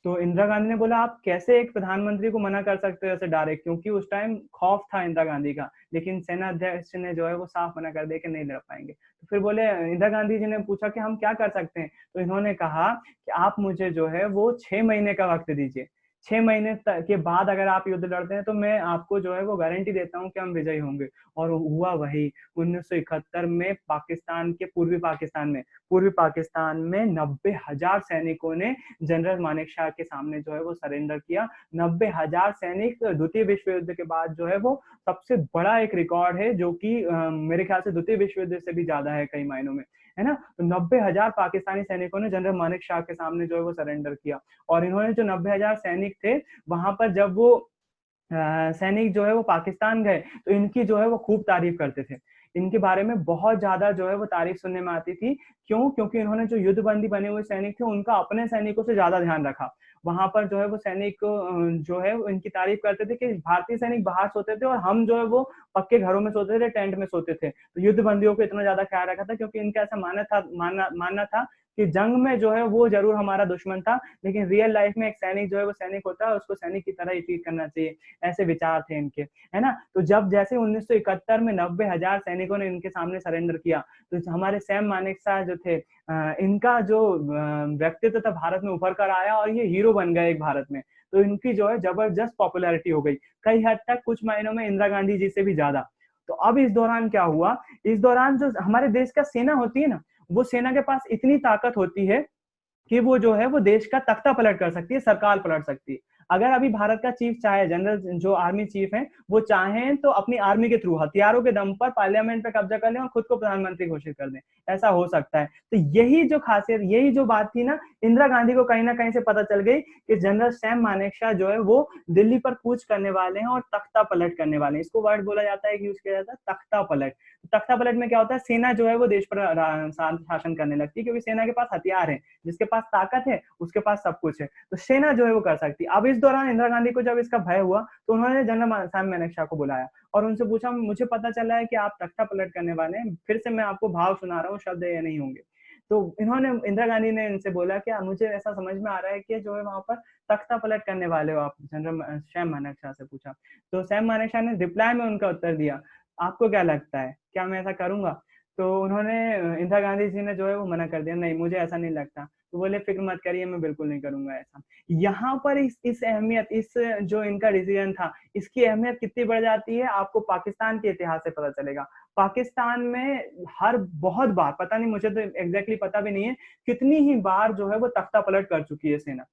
तो इंदिरा गांधी ने बोला, आप कैसे एक प्रधानमंत्री को मना कर सकते हो ऐसे डायरेक्ट, क्योंकि उस टाइम खौफ था इंदिरा गांधी का, लेकिन सेना अध्यक्ष ने जो है वो साफ मना कर दिया कि नहीं लड़ पाएंगे। तो फिर बोले, इंदिरा गांधी जी ने पूछा कि हम क्या कर सकते हैं, तो इन्होंने कहा कि आप मुझे जो है वो 6 महीने का वक्त दीजिए, 6 महीने के बाद अगर आप युद्ध लड़ते हैं तो मैं आपको जो है वो गारंटी देता हूँ कि हम विजयी होंगे। और हुआ वही, 1971 में पाकिस्तान के पूर्वी पाकिस्तान में 90,000 सैनिकों ने जनरल मानेकशॉ के सामने जो है वो सरेंडर किया। 90,000 सैनिक द्वितीय विश्व युद्ध के बाद जो है वो सबसे बड़ा एक रिकॉर्ड है, जो कि मेरे ख्याल से द्वितीय विश्व युद्ध से भी ज्यादा है कई मायनों में, है ना। तो 90,000 पाकिस्तानी सैनिकों ने जनरल मानेकशॉ के सामने जो है वो सरेंडर किया। और इन्होंने जो 90,000 सैनिक थे, वहां पर जब वो सैनिक जो है वो पाकिस्तान गए, तो इनकी जो है वो खूब तारीफ करते थे, इनके बारे में बहुत ज्यादा जो है वो तारीफ सुनने में आती थी। क्यों? क्योंकि इन्होंने जो युद्धबंदी बने हुए सैनिक थे, उनका अपने सैनिकों से ज्यादा ध्यान रखा। वहां पर जो है वो सैनिक जो है इनकी तारीफ करते थे कि भारतीय सैनिक बाहर सोते थे और हम जो है वो पक्के घरों में सोते थे, टेंट में सोते थे। तो युद्धबंदियों को इतना ज्यादा ख्याल रखा था, क्योंकि इनका ऐसा मानना था कि जंग में जो है वो जरूर हमारा दुश्मन था, लेकिन रियल लाइफ में एक सैनिक जो है वो सैनिक होता है, उसको सैनिक की तरह ही ट्रीट करना चाहिए। ऐसे विचार थे इनके, है ना। तो जब जैसे 1971 में 90,000 सैनिकों ने इनके सामने सरेंडर किया, तो हमारे सैम मानेकशॉ जो थे, इनका जो व्यक्तित्व था भारत में उभर कर आया और ये हीरो बन गए एक भारत में। तो इनकी जो है जबरदस्त पॉपुलैरिटी हो गई, कई हद तक कुछ महीनों में इंदिरा गांधी जी से भी ज्यादा। तो अब इस दौरान क्या हुआ, इस दौरान जो हमारे देश का सेना होती है ना, वो सेना के पास इतनी ताकत होती है कि वो जो है वो देश का तख्ता पलट कर सकती है, सरकार पलट सकती है। अगर अभी भारत का चीफ चाहे, जनरल जो आर्मी चीफ है, वो चाहें तो अपनी आर्मी के थ्रू हथियारों के दम पर पार्लियामेंट पे कब्जा कर लें और खुद को प्रधानमंत्री घोषित कर दें, ऐसा हो सकता है। तो यही जो खासियत, यही जो बात थी ना, इंदिरा गांधी को कहीं ना कहीं से पता चल गई कि जनरल सैम मानेकशॉ जो है वो दिल्ली पर कूच करने वाले हैं और तख्ता पलट करने वाले हैं। इसको वर्ड बोला जाता है कि यूज किया जाता है, तख्ता पलट। तख्ता पलट में क्या होता है, सेना जो है वो देश पर शासन करने लगती है, क्योंकि सेना के पास हथियार है, जिसके पास ताकत है उसके पास सब कुछ है, तो सेना जो है वो कर सकती है। अब इस दौरान इंदिरा गांधी को जब इसका भय हुआ, तो उन्होंने जनरल सैम मानेकशॉ को बुलाया और उनसे पूछा, मुझे पता चला है कि आप तख्ता पलट करने वाले हैं, फिर से मैं आपको भाव सुना रहा हूँ, शब्द ये नहीं होंगे। तो इन्होंने, इंदिरा गांधी ने इनसे बोला कि मुझे ऐसा समझ में आ रहा है कि जो है वहां पर तख्ता पलट करने वाले हो आप, जनरल सैम मानेकशॉ से पूछा। तो सैम मानेकशॉ ने रिप्लाई में उनका उत्तर दिया, आपको क्या लगता है, क्या मैं ऐसा करूंगा? तो उन्होंने, इंदिरा गांधी जी ने जो है वो मना कर दिया, नहीं मुझे ऐसा नहीं लगता। तो बोले, फिक्र मत करिए, मैं बिल्कुल नहीं करूंगा ऐसा। यहाँ पर इस अहमियत, इस जो इनका डिसीजन था, इसकी अहमियत कितनी बढ़ जाती है, आपको पाकिस्तान के इतिहास से पता चलेगा। पाकिस्तान में बहुत बार, पता नहीं, मुझे तो एग्जैक्टली पता भी नहीं है कितनी ही बार जो है वो तख्ता पलट कर चुकी है सेना,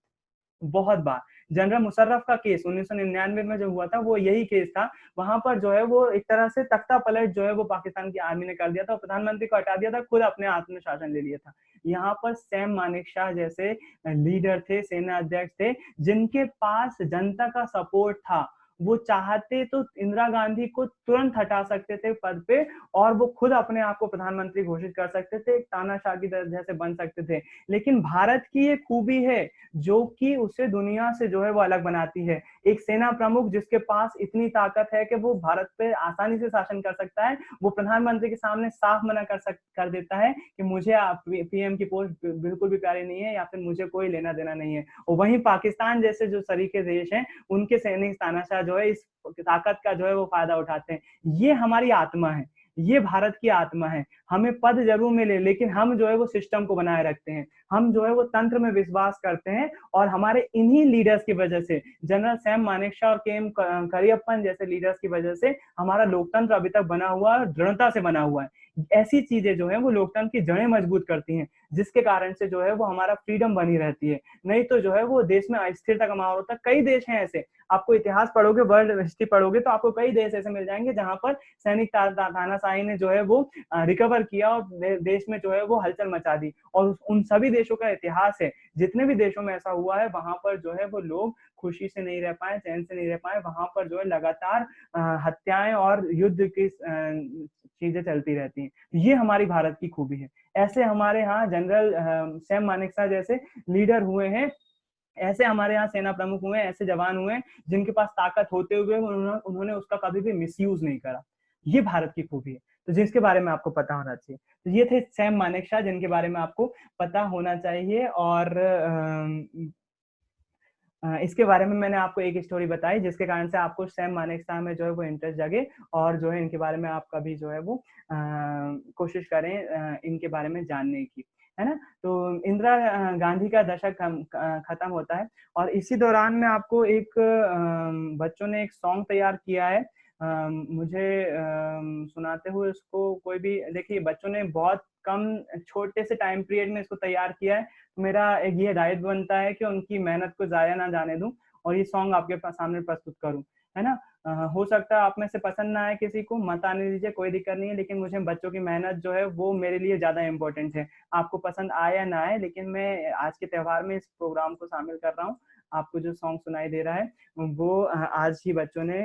बहुत बार। जनरल मुशर्रफ का केस 1999 में जो हुआ था, वो यही केस था। वहां पर जो है वो एक तरह से तख्ता पलट जो है वो पाकिस्तान की आर्मी ने कर दिया था, प्रधानमंत्री को हटा दिया था, खुद अपने हाथ में शासन ले लिया था। यहाँ पर सैम मानेकशॉ जैसे लीडर थे, सेना अध्यक्ष थे, जिनके पास जनता का सपोर्ट था, वो चाहते तो इंदिरा गांधी को तुरंत हटा सकते थे पद पे, और वो खुद अपने आप को प्रधानमंत्री घोषित कर सकते थे, एक तानाशाह की तरह जैसे बन सकते थे। लेकिन भारत की ये खूबी है जो कि उसे दुनिया से जो है वो अलग बनाती है, एक सेना प्रमुख जिसके पास इतनी ताकत है कि वो भारत पे आसानी से शासन कर सकता है, वो प्रधानमंत्री के सामने साफ मना कर देता है कि मुझे पीएम की पोस्ट बिल्कुल भी प्यारी नहीं है, या फिर मुझे कोई लेना देना नहीं है। और वहीं पाकिस्तान जैसे जो शरीके देश हैं, उनके सैनिक तानाशाह जो है इस ताकत का जो है वो फायदा उठाते हैं। ये हमारी आत्मा है, ये भारत की आत्मा है। हमें पद जरूर मिले, लेकिन हम जो है वो सिस्टम को बनाए रखते हैं, हम जो है वो तंत्र में विश्वास करते हैं, और हमारे इन्हीं लीडर्स की वजह से, जनरल सैम मानेकशॉ और के.एम. करियप्पन जैसे लीडर्स की वजह से हमारा लोकतंत्र अभी तक बना हुआ है, दृढ़ता से बना हुआ है। ऐसी चीजें जो है वो लोकतंत्र की जड़ें मजबूत करती हैं, जिसके कारण से जो है वो हमारा फ्रीडम बनी रहती है। नहीं तो जो है वो देश में अस्थिरता का माहौल होता है। कई देश हैं ऐसे, आपको इतिहास पढ़ोगे, वर्ल्ड हिस्ट्री पढ़ोगे, तो आपको कई देश ऐसे मिल जाएंगे जहां पर सैनिक तानाशाही ने जो है वो रिकवर किया और देश में जो है वो हलचल मचा दी। और उन सभी देशों का इतिहास है, जितने भी देशों में ऐसा हुआ है, वहां पर जो है वो लोग खुशी से नहीं रह पाए, चैन से नहीं रह पाए, वहां पर जो है लगातार हत्याएं और युद्ध की चीजें चलती रहती हैं। ये हमारी भारत की खूबी है। ऐसे हमारे यहाँ जनरल सैम मानेकशॉ जैसे लीडर हुए हैं, ऐसे हमारे यहाँ सेना प्रमुख हुए, ऐसे जवान हुए जिनके पास ताकत होते हुए उन्होंने उसका कभी भी मिसयूज नहीं करा। ये भारत की खूबी है, तो जिसके बारे में आपको पता होना चाहिए। तो ये थे सैम मानेकशॉ, जिनके बारे में आपको पता होना चाहिए। और इसके बारे में मैंने आपको एक स्टोरी बताई, जिसके कारण से आपको सैम मानेकशॉ में जो है वो इंटरेस्ट जगे, और जो है इनके बारे में आप कभी जो है वो कोशिश करें इनके बारे में जानने की, है ना। तो इंदिरा गांधी का दशक खत्म होता है, और इसी दौरान में आपको एक बच्चों ने एक सॉन्ग तैयार किया है, मुझे सुनाते हुए उसको कोई भी, देखिए बच्चों ने बहुत कम छोटे से टाइम पीरियड में इसको तैयार किया है। मेरा ये राइट बनता है कि उनकी मेहनत को जाया ना जाने दूं, और ये सॉन्ग आपके सामने प्रस्तुत करूं, है ना। हो सकता है आप में से पसंद ना आए, किसी को मत आने दीजिए, कोई दिक्कत नहीं है, लेकिन मुझे बच्चों की मेहनत जो है वो मेरे लिए ज्यादा इंपॉर्टेंट है। आपको पसंद आए या ना आए, लेकिन मैं आज के त्योहार में इस प्रोग्राम को शामिल कर रहा हूँ। आपको जो सॉन्ग सुनाई दे रहा है वो आज ही बच्चों ने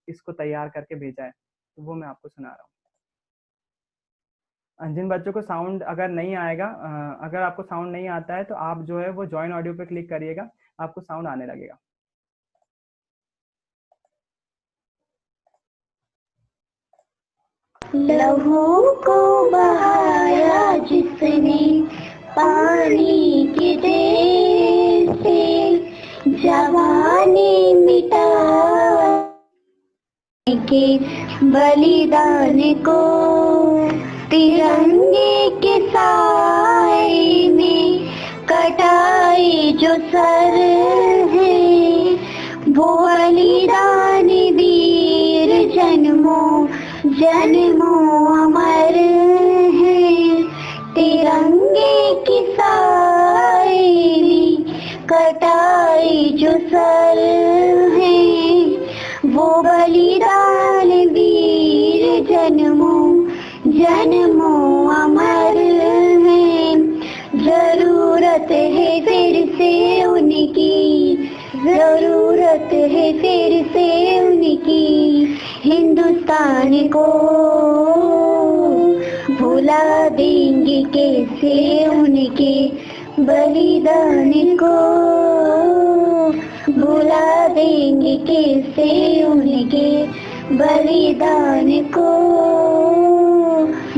इसको तैयार करके भेजा है, तो वो मैं आपको सुना रहा हूँ। जिन बच्चों को साउंड अगर नहीं आएगा, अगर आपको साउंड नहीं आता है, तो आप जो है वो जॉइन ऑडियो पे क्लिक करिएगा, आपको साउंड आने लगेगा। लहू को बहाया जिसने पानी के देश से, जवानी मिटा के बलिदान को, तिरंगे के साए में कटाए जो सर है, वो बलिदान वीर जन्मों जन्मों अमर है। तिरंगे की साए में कटाए जो सर है, वो बलिदान वीर जन्मों जन्मों अमर है। जरूरत है फिर से उनकी, जरूरत है फिर से उनकी, हिंदुस्तान को भुला देंगे कैसे उनके बलिदान को, भुला देंगे कैसे उनके बलिदान को,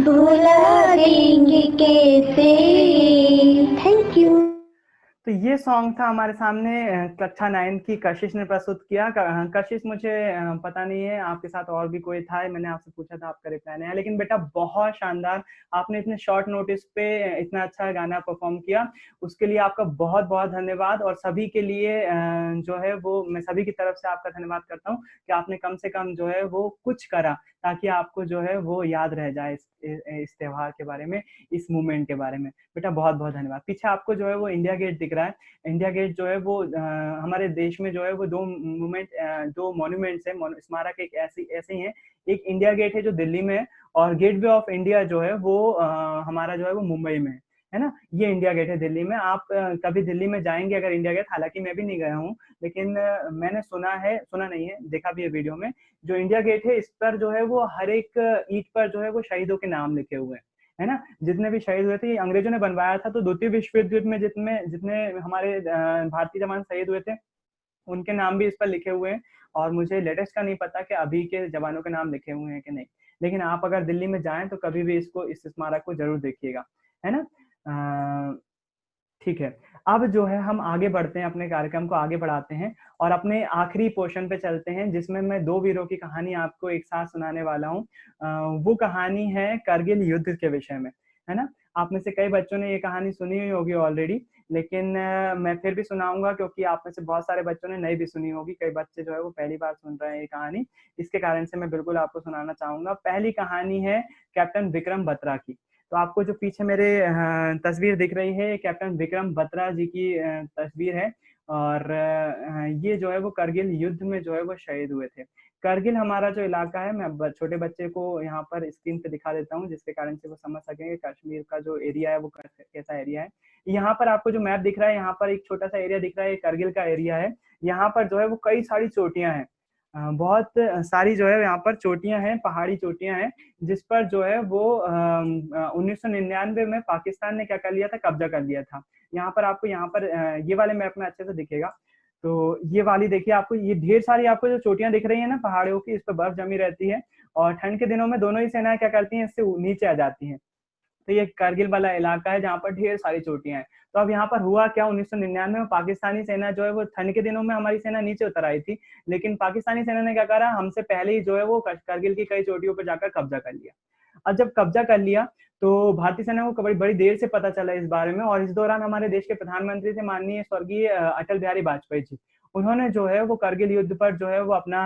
भुला देंगे कैसे। Thank you. तो ये सॉन्ग था हमारे सामने कक्षा 9 की कशिश ने प्रस्तुत किया। कशिश, मुझे पता नहीं है आपके साथ और भी कोई था, मैंने आपसे पूछा था, आपका रिप्लाई नहीं आया, लेकिन बेटा बहुत शानदार, आपने इतने शॉर्ट नोटिस पे इतना अच्छा गाना परफॉर्म किया, उसके लिए आपका बहुत बहुत धन्यवाद। और सभी के लिए जो है वो मैं सभी की तरफ से आपका धन्यवाद करता हूँ कि आपने कम से कम जो है वो कुछ करा, ताकि आपको जो है वो याद रह जाए इस त्योहार के बारे में, इस मूवमेंट के बारे में। बेटा बहुत बहुत धन्यवाद। पीछे आपको जो है वो इंडिया गेट दिख रहा है। इंडिया गेट जो है वो हमारे देश में जो है वो दो मॉन्यूमेंट्स है, स्मारक एक ऐसे ही है। एक इंडिया गेट है जो दिल्ली में है, और गेट वे ऑफ इंडिया जो है वो हमारा जो है वो मुंबई में है ना। ये इंडिया गेट है दिल्ली में। आप कभी दिल्ली में जाएंगे अगर इंडिया गेट, हालांकि मैं भी नहीं गया हूँ, लेकिन मैंने सुना नहीं है, देखा भी है वीडियो में। जो इंडिया गेट है, इस पर जो है वो हर एक ईंट पर जो है वो शहीदों के नाम लिखे हुए हैं, है ना। जितने भी शहीद हुए थे, ये अंग्रेजों ने बनवाया था, तो द्वितीय विश्व युद्ध में जितने हमारे भारतीय जवान शहीद हुए थे, उनके नाम भी इस पर लिखे हुए हैं। और मुझे लेटेस्ट का नहीं पता कि अभी के जवानों के नाम लिखे हुए हैं कि नहीं, लेकिन आप अगर दिल्ली में जाएं तो कभी भी इस स्मारक को जरूर देखिएगा, है ना। ठीक है, अब जो है हम आगे बढ़ते हैं, अपने कार्यक्रम को आगे बढ़ाते हैं और अपने आखिरी पोर्शन पे चलते हैं, जिसमें मैं 2 वीरों की कहानी आपको एक साथ सुनाने वाला हूँ। वो कहानी है करगिल युद्ध के विषय में, है ना? आप में से कई बच्चों ने ये कहानी सुनी हुई होगी ऑलरेडी, लेकिन मैं फिर भी सुनाऊंगा क्योंकि आप में से बहुत सारे बच्चों ने नहीं भी सुनी होगी। कई बच्चे जो है वो पहली बार सुन रहे हैं ये कहानी, इसके कारण से मैं बिल्कुल आपको सुनाना चाहूंगा। पहली कहानी है कैप्टन विक्रम बत्रा की। तो आपको जो पीछे मेरे तस्वीर दिख रही है, कैप्टन विक्रम बत्रा जी की तस्वीर है और ये जो है वो करगिल युद्ध में जो है वो शहीद हुए थे। करगिल हमारा जो इलाका है, मैं छोटे बच्चे को यहाँ पर स्क्रीन पे दिखा देता हूँ जिसके कारण से वो समझ सकेंगे कश्मीर का जो एरिया है वो कैसा एरिया है। यहाँ पर आपको जो मैप दिख रहा है, यहाँ पर एक छोटा सा एरिया दिख रहा है, ये करगिल का एरिया है। यहाँ पर जो है वो कई सारी चोटियां हैं, बहुत सारी जो है यहाँ पर चोटियां हैं, पहाड़ी चोटियां हैं, जिस पर जो है वो 1999 में पाकिस्तान ने क्या कर लिया था, कब्जा कर लिया था। यहाँ पर आपको यहाँ पर ये वाले मैप में अच्छे से दिखेगा। तो ये वाली देखिए, आपको ये ढेर सारी आपको जो चोटियां दिख रही है ना पहाड़ों की, इस पर बर्फ जमी रहती है और ठंड के दिनों में दोनों ही सेनाएं क्या करती हैं, इससे नीचे आ जाती हैं। तो ये करगिल वाला इलाका है जहाँ पर ढेर सारी चोटियां हैं। तो अब यहाँ पर हुआ क्या, 1999 में पाकिस्तानी सेना जो है वो, ठंड के दिनों में हमारी सेना नीचे उतर आई थी, लेकिन पाकिस्तानी सेना ने क्या करा, हमसे पहले ही जो है वो करगिल की कई चोटियों पर जाकर कब्जा कर लिया। अब जब कब्जा कर लिया तो भारतीय सेना को बड़ी बड़ी देर से पता चला इस बारे में, और इस दौरान हमारे देश के प्रधानमंत्री थे माननीय स्वर्गीय अटल बिहारी वाजपेयी जी। उन्होंने जो है वो करगिल युद्ध पर जो है वो अपना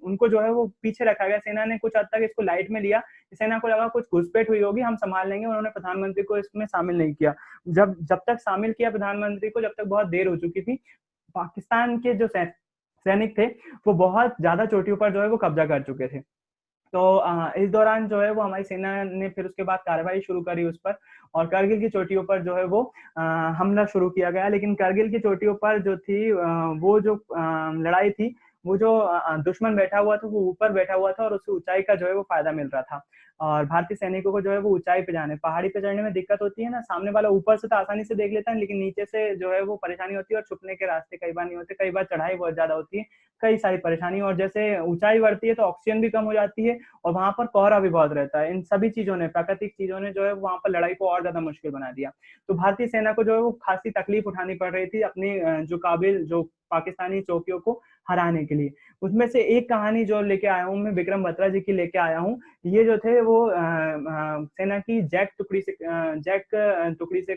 उनको जो है वो पीछे रखा गया। सेना ने कुछ हद तक इसको लाइट में लिया, सेना को लगा कुछ घुसपैठ हुई होगी, हम संभाल लेंगे। उन्होंने प्रधानमंत्री को इसमें शामिल नहीं किया। जब तक शामिल किया प्रधानमंत्री को, जब तक बहुत देर हो चुकी थी। पाकिस्तान के जो सैनिक थे वो बहुत ज्यादा चोटियों पर जो है वो कब्जा कर चुके थे। तो इस दौरान जो है वो हमारी सेना ने फिर उसके बाद कार्रवाई शुरू करी उस पर, और करगिल की चोटियों पर जो है वो हमला शुरू किया गया। लेकिन करगिल की चोटियों पर जो थी वो जो लड़ाई थी, वो जो दुश्मन बैठा हुआ था वो ऊपर बैठा हुआ था और उससे ऊंचाई का जो है वो फायदा मिल रहा था। और भारतीय सैनिकों को जो है वो ऊंचाई पे जाने, पहाड़ी पे चढ़ने में दिक्कत होती है ना, सामने वाला ऊपर से तो आसानी से देख लेता है, लेकिन नीचे से जो है वो परेशानी होती है और छुपने के रास्ते कई बार नहीं होते, कई बार चढ़ाई बहुत ज्यादा होती है, कई सारी परेशानी। और जैसे ऊंचाई बढ़ती है तो ऑक्सीजन भी कम हो जाती है और वहां पर कोहरा भी बहुत रहता है। इन सभी चीजों ने, प्राकृतिक चीजों ने जो है वहां पर लड़ाई को और ज्यादा मुश्किल बना दिया। तो भारतीय सेना को जो है वो खासी तकलीफ उठानी पड़ रही थी अपनी जो पाकिस्तानी चौकियों को हराने के लिए। उसमें से एक कहानी जो लेके आया हूँ मैं, विक्रम बत्रा जी की लेके आया हूँ। ये जो थे वो सेना की जैक टुकड़ी से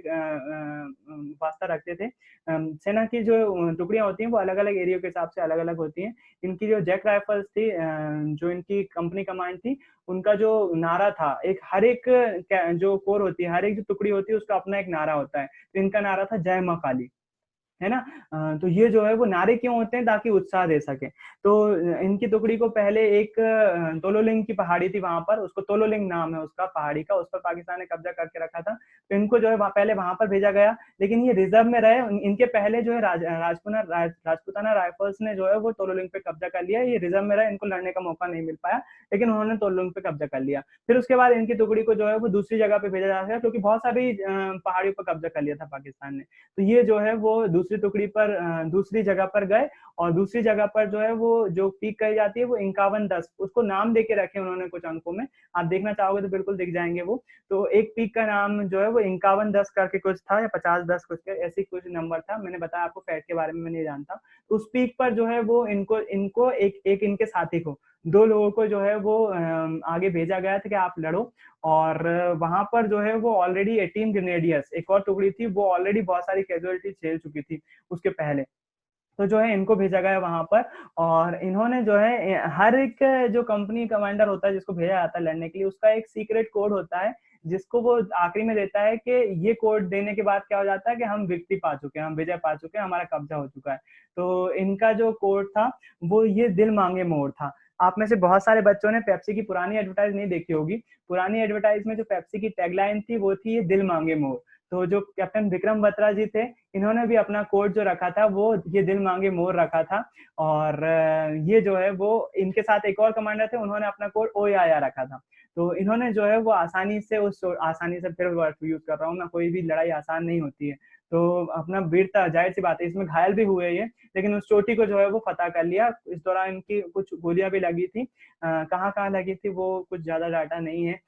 वास्ता रखते थे। सेना की जो टुकड़ियां होती हैं वो अलग अलग एरिया के हिसाब से अलग अलग होती हैं। इनकी जो जैक राइफल्स थी, जो इनकी कंपनी कमांड थी, उनका जो नारा था, एक हर एक जो कोर होती है, हर एक जो टुकड़ी होती है उसका अपना एक नारा होता है। तो इनका नारा था जय मां काली, है ना। तो ये जो है वो नारे क्यों होते हैं, ताकि उत्साह दे सके। तो इनकी टुकड़ी को पहले एक तोलोलिंग की पहाड़ी थी, वहां पर, उसको तोलोलिंग नाम है उसका पहाड़ी का, उस पर पाकिस्तान ने कब्जा करके रखा था। तो इनको जो है पहले वहां पर भेजा गया, लेकिन ये रिजर्व में रहे। इनके पहले जो है राजपूताना राइफल्स ने जो है वो तोलोलिंग पे कब्जा कर लिया। ये रिजर्व में रहे, इनको लड़ने का मौका नहीं मिल पाया, लेकिन उन्होंने तोलोलिंग पे कब्जा कर लिया। फिर उसके बाद इनकी टुकड़ी को जो है वो दूसरी जगह पे भेजा जा रहा है, क्योंकि बहुत सारी पहाड़ियों पर कब्जा कर लिया था पाकिस्तान ने। तो ये जो है वो दूसरी टुकड़ी पर दूसरी जगह पर गए, और दूसरी जगह पर जो है वो जो पीक कही जाती है वो 5110, उसको नाम देके रखे उन्होंने कुछ अंकों में, आप देखना चाहोगे तो बिल्कुल दिख जाएंगे वो। तो एक पीक का नाम जो है वो 5110 करके कुछ था, या 5010 कुछ, ऐसी कुछ नंबर था। मैंने बताया आपको फैक्ट के बारे में, मैं नहीं जानता। तो उस पीक पर जो है वो इनको एक इनके साथी को, 2 लोगों को जो है वो आगे भेजा गया था कि आप लड़ो। और वहां पर जो है वो ऑलरेडी 18 ग्रेनेडियर्स, एक और टुकड़ी थी, वो ऑलरेडी बहुत सारी कैजुअलिटी झेल चुकी थी उसके पहले। तो जो है इनको भेजा गया वहां पर, और इन्होंने जो है हर एक जो कंपनी कमांडर होता है जिसको भेजा जाता है लड़ने के लिए, उसका एक सीक्रेट कोड होता है, जिसको वो आखिरी में देता है कि ये कोड देने के बाद क्या हो जाता है कि हम विक्ट्री पा चुके हैं, हम विजय पा चुके हैं, हमारा कब्जा हो चुका है। तो इनका जो कोड था वो ये दिल मांगे मोर था। आप में से बहुत सारे बच्चों ने पेप्सी की पुरानी एडवर्टाइज नहीं देखी होगी। पुरानी एडवर्टाइज में जो पेप्सी की टैगलाइन थी वो थी ये दिल मांगे मोर। तो जो कैप्टन विक्रम बत्रा जी थे, इन्होंने भी अपना कोड जो रखा था वो ये दिल मांगे मोर रखा था। और ये जो है वो, इनके साथ एक और कमांडर थे, उन्होंने अपना कोड ओ या रखा था। तो इन्होंने जो है वो आसानी से फिर वर्ड यूज कर रहा हूँ मैं, कोई भी लड़ाई आसान नहीं होती है। तो अपना वीरता, जाहिर सी बात है इसमें घायल भी हुए ये, लेकिन उस चोटी को जो है वो फतह कर लिया। इस दौरान इनकी कुछ गोलियां भी लगी थी, कहाँ कहाँ लगी थी वो कुछ ज्यादा डाटा नहीं है,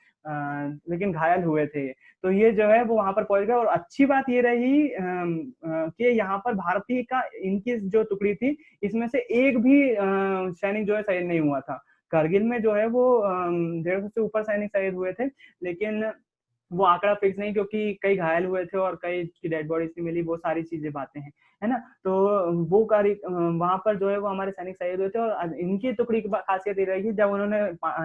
लेकिन घायल हुए थे ये। तो ये जो है वो वहां पर पहुंच गए। और अच्छी बात ये रही कि यहाँ पर भारतीय का, इनकी जो टुकड़ी थी इसमें से एक भी सैनिक जो है शहीद नहीं हुआ था। करगिल में जो है वो 150 से ऊपर सैनिक शहीद हुए थे, लेकिन वो आंकड़ा फिक्स नहीं, क्योंकि कई घायल हुए थे और कई की डेड बॉडीज नहीं मिली, वो सारी चीजें बातें हैं, है ना। तो वो वहां पर जो है वो हमारे सैनिक शहीद हुए थे। और इनकी टुकड़ी की खासियत ये रहेगी, जब उन्होंने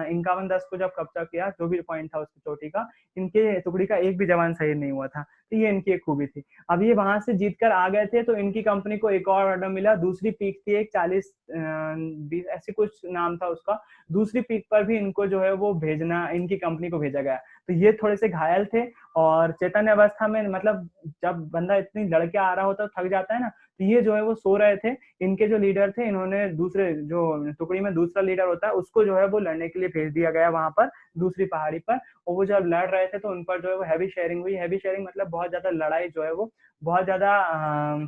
51-10 को जब कब्जा किया, जो भी पॉइंट था उसकी चोटी का, इनके टुकड़ी का एक भी जवान शहीद नहीं हुआ था। तो ये इनकी एक खूबी थी। अब ये वहां से जीत कर आ गए थे, तो इनकी कंपनी को एक और ऑर्डर मिला, दूसरी पीक थी एक 40-20 ऐसे कुछ नाम था उसका, दूसरी पीक पर भी इनको जो है वो भेजना, इनकी कंपनी को भेजा गया। तो ये थोड़े से घायल थे और चेतन अवस्था में, मतलब जब बंदा इतनी लड़के आ रहा होता है थक जाता है ना, तो ये जो है वो सो रहे थे। इनके जो लीडर थे, इन्होंने दूसरे जो टुकड़ी में दूसरा लीडर होता है उसको जो है वो लड़ने के लिए भेज दिया गया वहां पर दूसरी पहाड़ी पर। और वो जब लड़ रहे थे तो उन पर जो है वो हैवी शेयरिंग हुई। हैवी शेयरिंग मतलब बहुत ज्यादा लड़ाई जो है वो बहुत ज्यादा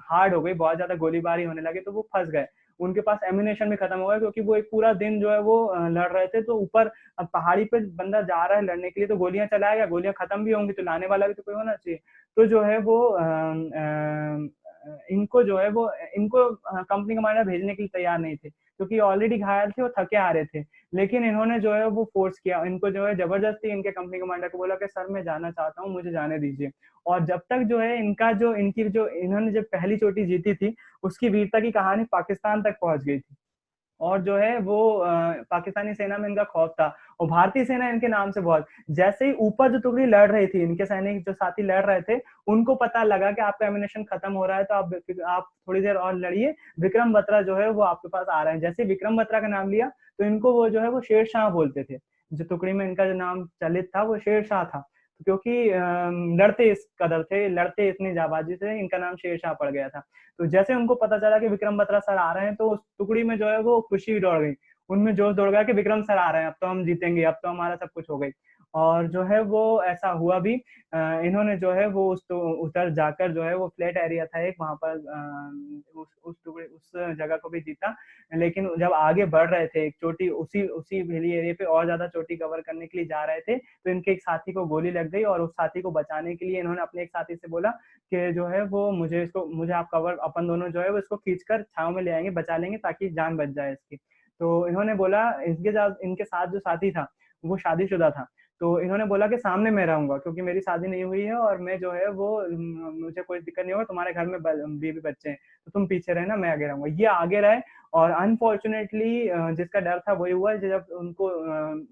हार्ड हो गई, बहुत ज्यादा गोलीबारी होने लगी, तो वो फंस गए। उनके पास एम्यूनेशन भी खत्म हो गया, क्योंकि वो एक पूरा दिन जो है वो लड़ रहे थे। तो ऊपर अब पहाड़ी पे बंदा जा रहा है लड़ने के लिए, तो गोलियां चलाएगा, गोलियां खत्म भी होंगी, तो लाने वाला भी तो कोई होना चाहिए। तो जो है वो इनको जो है वो, इनको कंपनी कमांडर भेजने के लिए तैयार नहीं थे, क्योंकि ऑलरेडी घायल थे और थके आ रहे थे। लेकिन इन्होंने जो है वो फोर्स किया, इनको जो है जबरदस्ती इनके कंपनी कमांडर को बोला कि सर मैं जाना चाहता हूँ, मुझे जाने दीजिए। और जब तक जो है इन्होंने जब पहली चोटी जीती थी, उसकी वीरता की कहानी पाकिस्तान तक पहुंच गई थी। और जो है वो पाकिस्तानी सेना में इनका खौफ था, और भारतीय सेना इनके नाम से बहुत। जैसे ही ऊपर जो टुकड़ी लड़ रही थी, इनके सैनिक जो साथी लड़ रहे थे, उनको पता लगा कि आपका एमिनेशन खत्म हो रहा है, तो आप थोड़ी देर और लड़िए, विक्रम बत्रा जो है वो आपके पास आ रहे हैं। जैसे विक्रम बत्रा का नाम लिया, तो इनको वो जो है वो शेर शाह बोलते थे। जो टुकड़ी में इनका जो नाम चलित था वो शेर शाह था, क्योंकि लड़ते इस कदर थे, लड़ते इतनी जाबाजी से, इनका नाम शेर शाह पड़ गया था। तो जैसे उनको पता चला कि विक्रम बत्रा सर आ रहे हैं, तो उस टुकड़ी में जो है वो खुशी दौड़ गई, उनमें जोश दौड़ गया कि विक्रम सर आ रहे हैं, अब तो हम जीतेंगे, अब तो हमारा सब कुछ हो गई। और जो है वो ऐसा हुआ भी। इन्होंने जो है वो उतर जाकर जो है वो फ्लैट एरिया था एक, वहां पर उस जगह को भी जीता। लेकिन जब आगे बढ़ रहे थे, एक चोटी उसी हिली एरिया पे और ज्यादा चोटी कवर करने के लिए जा रहे थे, तो इनके एक साथी को गोली लग गई। और उस साथी को बचाने के लिए इन्होंने अपने एक साथी से बोला कि जो है वो मुझे आप कवर, अपन दोनों जो है वो इसको खींचकर छांव में ले आएंगे, बचा लेंगे, ताकि जान बच जाए इसकी। तो इन्होंने बोला, इनके साथ जो साथी था वो शादीशुदा था, तो इन्होंने बोला कि सामने मैं रहूंगा, क्योंकि मेरी शादी नहीं हुई है, और मैं जो है वो, मुझे कोई दिक्कत नहीं होगा, तुम्हारे घर में बीवी बच्चे हैं, तो तुम पीछे रहना, मैं आगे रहूंगा। ये आगे रहे, और अनफॉर्चुनेटली जिसका डर था वही हुआ। जब उनको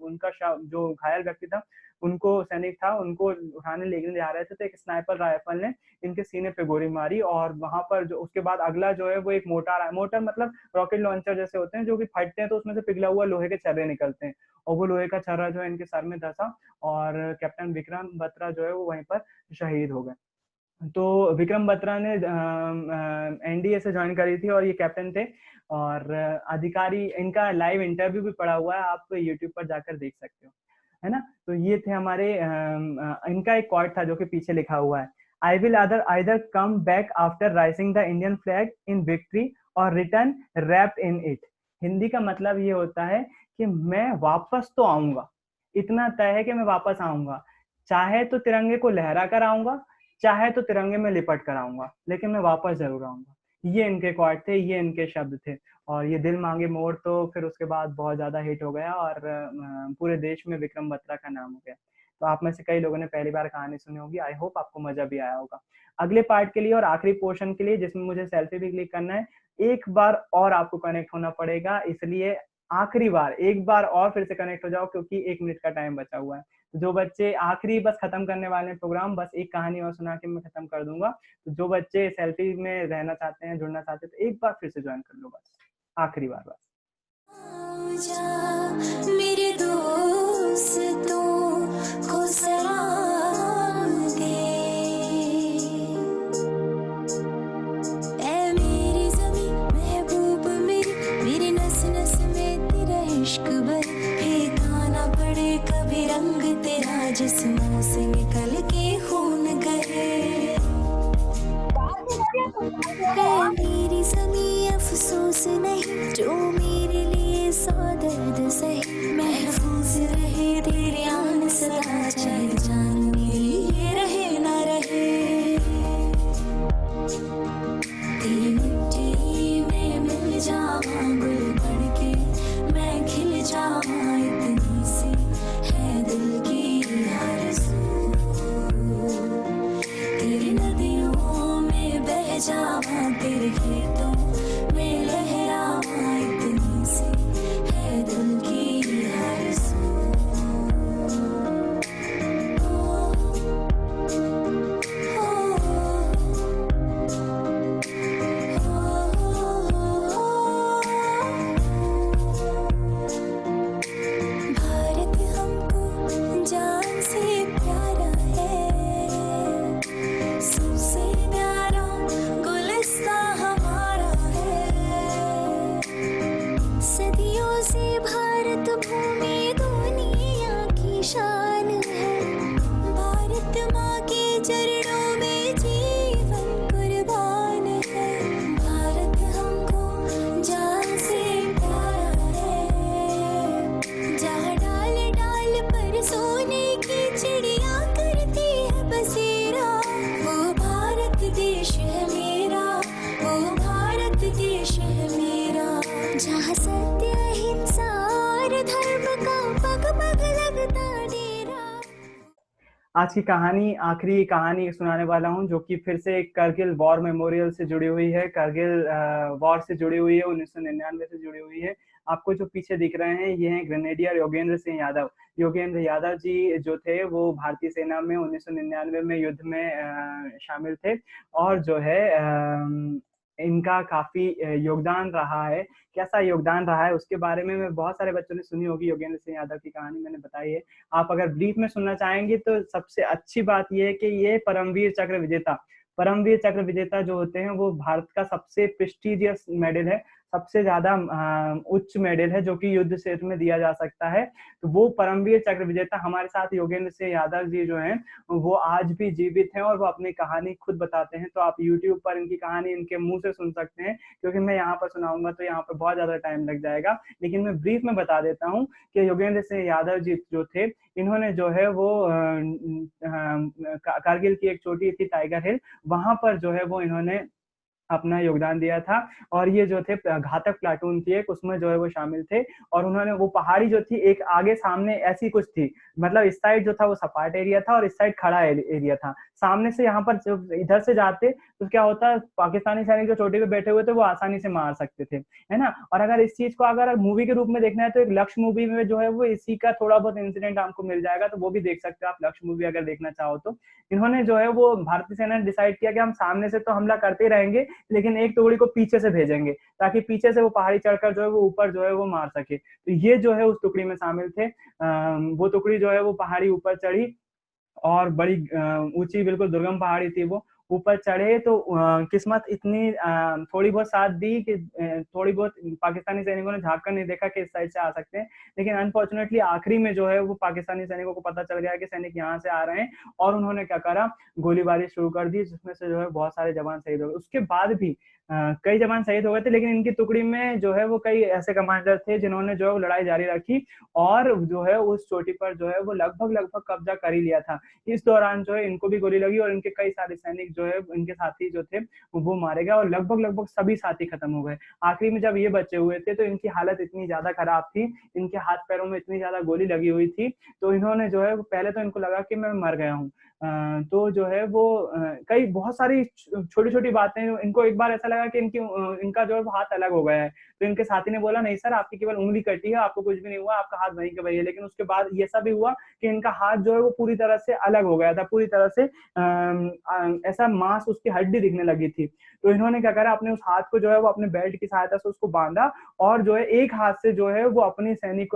उनका जो घायल व्यक्ति था, उनको सैनिक था, उनको उठाने लेके जा रहे थे, तो एक स्नाइपर राइफल ने इनके सीने पे गोली मारी। और वहां पर जो उसके बाद अगला जो है वो एक मोटर मतलब रॉकेट लॉन्चर जैसे होते हैं, जो कि फटते हैं तो उसमें से पिघला हुआ लोहे के छर्रे निकलते हैं, और वो लोहे का छर्रा जो है इनके सर में धंसा, और कैप्टन विक्रम बत्रा जो है वो वहीं पर शहीद हो गए। तो विक्रम बत्रा ने एनडीए से ज्वाइन करी थी, और ये कैप्टन थे। और अधिकारी, इनका लाइव इंटरव्यू भी पड़ा हुआ है, आप यूट्यूब पर जाकर देख सकते हो, है ना। तो ये थे हमारे, इनका एक क्वार्ट था जो कि पीछे लिखा हुआ है, I will either come back after raising the Indian flag in victory और return wrapped in it. Hindi का मतलब ये होता है कि मैं वापस तो आऊंगा, इतना तय है कि मैं वापस आऊंगा, चाहे तो तिरंगे को लहरा कर आऊंगा, चाहे तो तिरंगे में लिपट कर आऊंगा, लेकिन मैं वापस जरूर आऊंगा। ये इनके क्वार्ट थे, ये इनके शब्द थे। और ये दिल मांगे मोर तो फिर उसके बाद बहुत ज्यादा हिट हो गया, और पूरे देश में विक्रम बत्रा का नाम हो गया। तो आप में से कई लोगों ने पहली बार कहानी सुनी होगी। आई होप आपको मजा भी आया होगा। अगले पार्ट के लिए और आखिरी पोर्शन के लिए, जिसमें मुझे सेल्फी भी क्लिक करना है, एक बार और आपको कनेक्ट होना पड़ेगा, इसलिए आखिरी बार एक बार और फिर से कनेक्ट हो जाओ, क्योंकि 1 मिनट का टाइम बचा हुआ है। जो बच्चे आखिरी बस खत्म करने वाले हैं प्रोग्राम, बस एक कहानी और सुना के मैं खत्म कर दूंगा। तो जो बच्चे सेल्फी में रहना चाहते हैं, जुड़ना चाहते हैं, तो एक बार फिर से ज्वाइन कर लो, बस आखिरी बार बस। मेरे दोस्तों को सलाम दे, ऐ मेरी ज़मीं महबूब मेरी नस नस में तेरा इश्क भर, फेंकाना पड़े कभी रंग तेरा जिस्मों से निकल के खून गए। है मेरी ज़मीं अफसोस नहीं, जो मेरे लिए सौ दर्द सहे। महफूज रहे तेरे आन सदा, चाहे जान मेरी ये रहे ना रहे। तेरी मिट्टी में मिल जावां गुल बन के, मैं खिल जावां इतनी सी है दिल की आरज़ू। तेरी नदियों में बह जावां, तेरे खेतों में लहरावां इतनी सी है दिल की आरज़ू। भारत हमको जान से प्यारा है, सबसे प्यारा गुलिस्तां हमारा है। सदियों से भारत भूमि दुनिया की शान है, भारत माँ के चरणों में जीवन कुर्बान है। भारत हमको जान से प्यारा है, जहाँ डाल डाल पर सोने की चिड़िया करती है बसेरा। वो भारत देश है मेरा, वो भारत देश है मेरा, जहाँ सत्य अहिंसा और धर्म का पग पग लगता डेरा। आज की कहानी, आखिरी कहानी सुनाने वाला हूँ, जो कि फिर से करगिल वॉर मेमोरियल से जुड़ी हुई है, करगिल वॉर से जुड़ी हुई है, 1999 से जुड़ी हुई है। आपको जो पीछे दिख रहे हैं ये हैं ग्रेनेडियर योगेंद्र सिंह यादव। योगेंद्र यादव जी जो थे वो भारतीय सेना में 1999 में युद्ध में शामिल थे, और जो है इनका काफी योगदान रहा है। कैसा योगदान रहा है उसके बारे में बहुत सारे बच्चों ने सुनी होगी, योगेंद्र सिंह यादव की कहानी मैंने बताई है। आप अगर ब्रीफ में सुनना चाहेंगे तो सबसे अच्छी बात यह है कि ये परमवीर चक्र विजेता जो होते हैं वो भारत का सबसे प्रेस्टिजियस मेडल है, सबसे ज्यादा उच्च मेडल है जो कि युद्ध क्षेत्र में दिया जा सकता है। तो वो परमवीर चक्र विजेता हमारे साथ योगेंद्र सिंह यादव जी जो हैं वो आज भी जीवित हैं, और वो अपनी कहानी खुद बताते हैं। तो आप यूट्यूब पर इनकी कहानी इनके मुंह से सुन सकते हैं, क्योंकि मैं यहाँ पर सुनाऊंगा तो यहाँ पर बहुत ज्यादा टाइम लग जाएगा। लेकिन मैं ब्रीफ में बता देता हूँ कि योगेंद्र सिंह यादव जी जो थे, इन्होंने जो है वो कारगिल की एक चोटी थी टाइगर हिल, वहां पर जो है वो इन्होंने अपना योगदान दिया था। और ये जो थे घातक प्लाटून थी एक, उसमें जो है वो शामिल थे। और उन्होंने वो पहाड़ी जो थी एक आगे सामने ऐसी कुछ थी, मतलब इस साइड जो था वो सपाट एरिया था और इस साइड खड़ा एरिया था। सामने से यहाँ पर इधर से जाते तो क्या होता, पाकिस्तानी सैनिक जो चोटी पे बैठे हुए थे वो आसानी से मार सकते थे, है ना। और अगर इस चीज को अगर मूवी के रूप में देखना है तो एक लक्ष्य मूवी में जो है वो इसी का थोड़ा बहुत इंसिडेंट आपको मिल जाएगा, तो वो भी देख सकते हो आप, लक्ष्य मूवी अगर देखना चाहो तो। इन्होंने जो है वो भारतीय सेना ने डिसाइड किया कि हम सामने से तो हमला करते रहेंगे, लेकिन एक टुकड़ी को पीछे से भेजेंगे, ताकि पीछे से वो पहाड़ी चढ़कर जो है वो ऊपर जो है वो मार सके। तो ये जो है उस टुकड़ी में शामिल थे। वो टुकड़ी जो है वो पहाड़ी ऊपर चढ़ी, और बड़ी ऊंची बिल्कुल दुर्गम पहाड़ी थी वो। ऊपर चढ़े तो किस्मत इतनी थोड़ी बहुत साथ दी कि थोड़ी बहुत पाकिस्तानी सैनिकों ने झांक कर नहीं देखा कि इस साइड से आ सकते हैं। लेकिन अनफॉर्चुनेटली आखिरी में जो है वो पाकिस्तानी सैनिकों को पता चल गया कि सैनिक यहाँ से आ रहे हैं, और उन्होंने क्या करा, गोलीबारी शुरू कर दी, जिसमें से जो है बहुत सारे जवान शहीद हो गए। उसके बाद भी कई जवान शहीद हो गए थे, लेकिन इनकी टुकड़ी में जो है वो कई ऐसे कमांडर थे जिन्होंने जो है वो लड़ाई जारी रखी, और जो है उस चोटी पर जो है वो लगभग कब्जा कर ही लिया था। इस दौरान जो है इनको भी गोली लगी, और इनके कई सारे सैनिक जो है इनके साथी जो थे वो मारे गए, और लगभग सभी साथी खत्म हो गए। आखिरी में जब ये बचे हुए थे तो इनकी हालत इतनी ज्यादा खराब थी, इनके हाथ पैरों में इतनी ज्यादा गोली लगी हुई थी, तो इन्होंने जो है पहले तो इनको लगा कि मैं मर गया हूँ। तो जो है वो कई बहुत सारी छोटी छोटी बातें, इनको एक बार ऐसा लगा कि इनका जो है वो हाथ अलग हो गया है, तो इनके साथी ने बोला नहीं सर, आपकी केवल उंगली कटी है, आपको कुछ भी नहीं हुआ, आपका हाथ वहीं का वहीं है। लेकिन उसके बाद ये सब भी हुआ कि इनका हाथ जो है वो पूरी तरह से अलग हो गया था, पूरी तरह से ऐसा मांस, उसकी हड्डी दिखने लगी थी। तो इन्होंने क्या करा, अपने उस हाथ को जो है वो अपने बेल्ट की सहायता से उसको बांधा, और जो है एक हाथ से जो है वो अपनी सैनिक,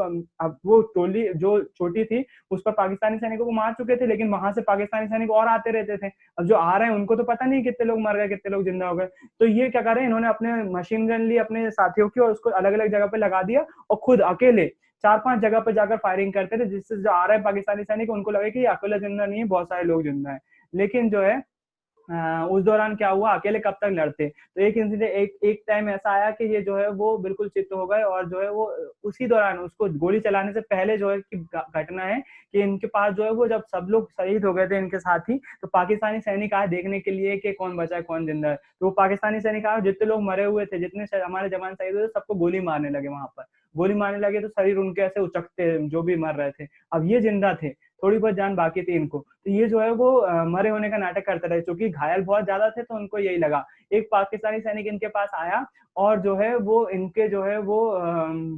वो टोली जो छोटी थी उस पर पाकिस्तानी सैनिकों को मार चुके थे, लेकिन वहां से पाकिस्तानी सैनिक और आते रहते थे। अब जो आ रहे हैं उनको तो पता नहीं कितने लोग मर गए, कितने लोग जिंदा हो गए। तो ये क्या करे, इन्होंने अपने मशीन गन ली अपने साथियों की, और उसको अलग अलग जगह पे लगा दिया, और खुद अकेले 4-5 जगह पे जाकर फायरिंग करते थे, जिससे जो आ रहे हैं पाकिस्तानी सैनिक उनको लगे कि अकेला जिंदा नहीं है, बहुत सारे लोग जिंदा है। लेकिन जो है उस दौरान क्या हुआ, अकेले कब तक लड़ते। तो एक इंसिडेंट एक टाइम ऐसा आया कि ये जो है वो बिल्कुल चित्त हो गए और जो है वो उसी दौरान उसको गोली चलाने से पहले जो है कि घटना है कि इनके पास जो है वो जब सब लोग शहीद हो गए थे इनके साथी, तो पाकिस्तानी सैनिक आए देखने के लिए कि कौन बचा है कौन जिंदा है। तो वो पाकिस्तानी सैनिक आए, जितने लोग मरे हुए थे, जितने हमारे जवान शहीद हुए थे, सबको गोली मारने लगे वहां पर। गोली मारने लगे तो शरीर उनके ऐसे उचकते जो भी मर रहे थे। अब ये जिंदा थे, थोड़ी बहुत जान बाकी थी इनको, तो ये जो है वो मरे होने का नाटक करते रहे, क्योंकि घायल बहुत ज्यादा थे तो उनको यही लगा। एक पाकिस्तानी सैनिक इनके पास आया और जो है वो इनके जो है वो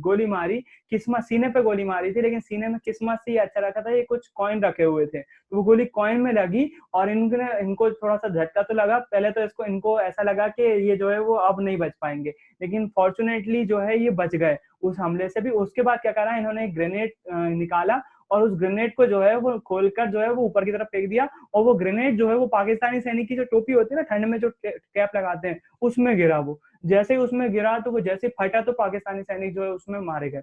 गोली मारी, किस्मत सीने पे गोली मारी थी, लेकिन सीने में किस्मत से ही अच्छा रखा था, ये कुछ कॉइन रखे हुए थे, तो वो गोली कॉइन में लगी और इनको थोड़ा सा झटका तो लगा पहले, तो इनको ऐसा लगा कि ये जो है वो अब नहीं बच पाएंगे, लेकिन फॉर्चुनेटली जो है ये बच गए उस हमले से भी। उसके बाद क्या करा, इन्होंने एक ग्रेनेड निकाला और उस ग्रेनेड को जो है वो खोलकर जो है वो ऊपर की तरफ फेंक दिया, और वो ग्रेनेड जो है वो पाकिस्तानी सैनिक की जो टोपी होती है ना ठंड में जो कैप लगाते हैं, उसमें गिरा। वो जैसे ही उसमें गिरा तो वो जैसे फटा तो पाकिस्तानी सैनिक जो है उसमें मारे गए।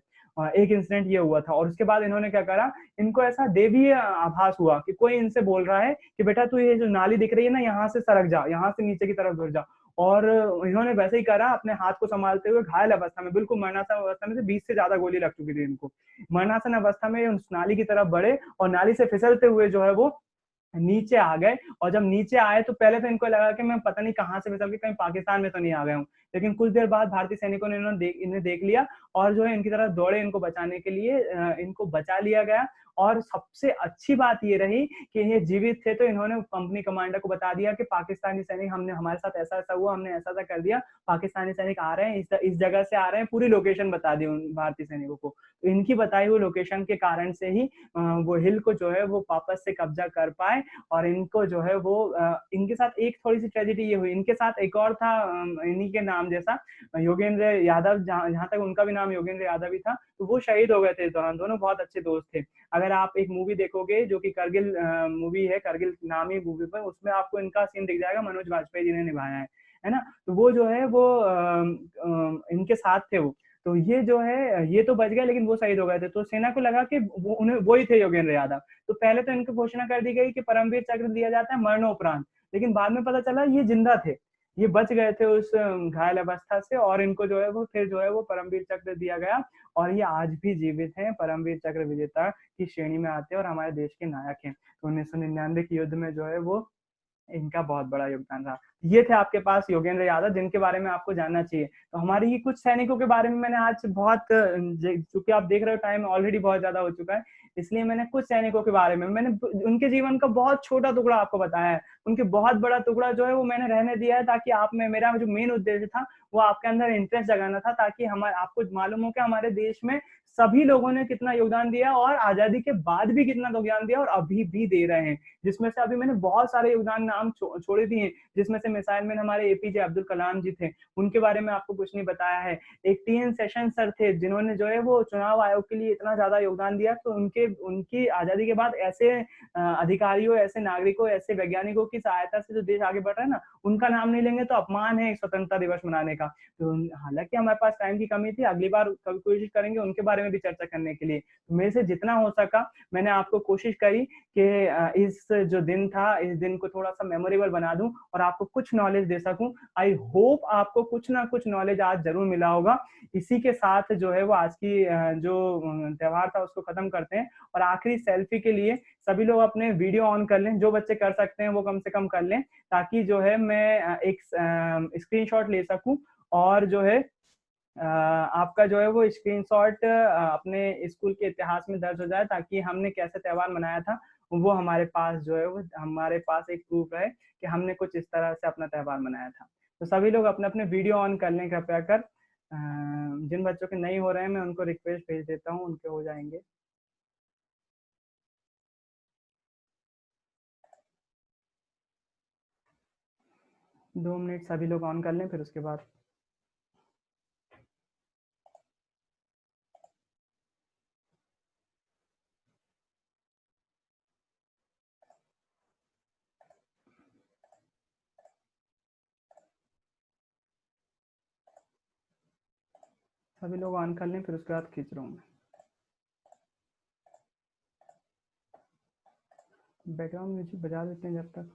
एक इंसिडेंट ये हुआ था। और उसके बाद इन्होंने क्या करा, इनको ऐसा देवी आभास हुआ कि कोई इनसे बोल रहा है कि बेटा तू ये जो नाली दिख रही है ना, यहाँ से सरक जा, यहाँ से नीचे की तरफ गिर जा। और इन्होंने वैसे ही करा, अपने हाथ को संभालते हुए घायल अवस्था में, बिल्कुल मरणासन अवस्था में से 20 से ज्यादा गोली लग चुकी थी इनको, मरणासन अवस्था में उस नाली की तरफ बढ़े और नाली से फिसलते हुए जो है वो नीचे आ गए। और जब नीचे आए तो पहले तो इनको लगा कि मैं पता नहीं कहाँ से फिसल के कहीं पाकिस्तान में तो नहीं आ गया हूँ, लेकिन कुछ देर बाद भारतीय सैनिकों ने इन्हें देख लिया और जो है इनकी तरफ दौड़े, इनको बचाने के लिए इनको बचा लिया गया। और सबसे अच्छी बात ये रही कि ये जीवित थे, तो इन्होंने कंपनी कमांडर को बता दिया कि पाकिस्तानी सैनिक, हमने हमारे साथ ऐसा ऐसा हुआ, हमने ऐसा ऐसा कर दिया, पाकिस्तानी सैनिक आ रहे हैं, इस जगह से आ रहे हैं, पूरी लोकेशन बता दी उन भारतीय सैनिकों को। तो इनकी बताई हुई लोकेशन के कारण से ही वो हिल को जो है वो वापस से कब्जा कर पाए। और इनको जो है वो इनके साथ एक थोड़ी सी ट्रेजेडी ये हुई, इनके साथ एक और था इन्हीं के नाम जैसा, योगेंद्र यादव, जहां तक उनका भी नाम योगेंद्र यादव ही था, तो वो शहीद हो गए थे इस दौरान। दोनों बहुत अच्छे दोस्त थे। अगर आप एक मूवी देखोगे जो कि करगिल मूवी है, करगिल नामी मूवी पर, उसमें आपको इनका सीन दिख जाएगा, मनोज वाजपेयी जी ने निभाया है ना। तो वो जो है वो इनके साथ थे वो। तो ये जो है ये तो बच गए, लेकिन वो शहीद हो गए थे, तो सेना को लगा कि वो ही थे योगेंद्र यादव। तो पहले तो इनको घोषणा कर दी गई कि परमवीर चक्र दिया जाता है मरणोपरांत, लेकिन बाद में पता चला ये जिंदा थे, ये बच गए थे उस घायल अवस्था से, और इनको जो है वो फिर जो है वो परमवीर चक्र दिया गया। और ये आज भी जीवित हैं, परमवीर चक्र विजेता की श्रेणी में आते हैं और हमारे देश के नायक हैं। तो 1999 के युद्ध में जो है वो इनका बहुत बड़ा योगदान रहा। ये थे आपके पास योगेंद्र यादव, जिनके बारे में आपको जानना चाहिए। तो हमारी ही कुछ सैनिकों के बारे में मैंने आज बहुत, चूंकि आप देख रहे हो टाइम ऑलरेडी बहुत ज्यादा हो चुका है, इसलिए मैंने कुछ सैनिकों के बारे में, मैंने उनके जीवन का बहुत छोटा टुकड़ा आपको बताया है। उनके बहुत बड़ा टुकड़ा जो है वो मैंने रहने दिया है, ताकि आप में, मेरा जो मेन उद्देश्य था वो आपके अंदर इंटरेस्ट जगाना था, ताकि हमारे आपको मालूम हो कि हमारे देश में सभी लोगों ने कितना योगदान दिया और आजादी के बाद भी कितना योगदान दिया और अभी भी दे रहे हैं। जिसमें से अभी मैंने बहुत सारे योगदान नाम छोड़े दिए, जिसमें से मिसाइल मैन हमारे एपीजे अब्दुल कलाम जी थे, उनके बारे में आपको कुछ नहीं बताया है। एक टीएन सेशन सर थे, जिन्होंने जो है वो चुनाव आयोग के लिए इतना ज्यादा योगदान दिया, तो उनकी आजादी के बाद ऐसे अधिकारियों, ऐसे नागरिकों, ऐसे वैज्ञानिकों की सहायता से जो देश आगे बढ़ रहा है ना, उनका नाम नहीं लेंगे तो अपमान है स्वतंत्रता दिवस मनाने का। तो हालांकि हमारे पास टाइम की कमी थी, अगली बार कभी कोशिश करेंगे उनके बारे में भी चर्चा करने के लिए। तो मेरे से जितना हो सका मैंने आपको कोशिश करी कि इस जो दिन था, इस दिन को थोड़ा सा मेमोरेबल बना दूं और आपको कुछ नॉलेज दे सकूं। आई होप आपको कुछ ना कुछ नॉलेज आज जरूर मिला होगा। इसी के साथ जो है वो आज की जो त्योहार था उसको खत्म करते हैं। और आखिरी सेल्फी के लिए सभी लोग अपने वीडियो ऑन कर लें, जो बच्चे कर सकते हैं वो कम से कम कर लें, ताकि जो है मैं एक स्क्रीनशॉट ले सकूं और जो है आपका जो है वो स्क्रीनशॉट अपने स्कूल के इतिहास में दर्ज हो जाए, ताकि हमने कैसे त्योहार मनाया था वो हमारे पास जो है वो हमारे पास एक प्रूफ है कि हमने कुछ इस तरह से अपना त्योहार मनाया था। तो सभी लोग अपने अपने वीडियो ऑन कर लें कृपया कर। जिन बच्चों के नहीं हो रहे हैं मैं उनको रिक्वेस्ट भेज देता हूँ, उनके हो जाएंगे। दो मिनट सभी लोग ऑन कर लें, फिर उसके बाद सभी लोग ऑन कर लें, फिर उसके बाद खींच रहा हूँ मैं। बैकग्राउंड म्यूजिक बजा देते हैं जब तक।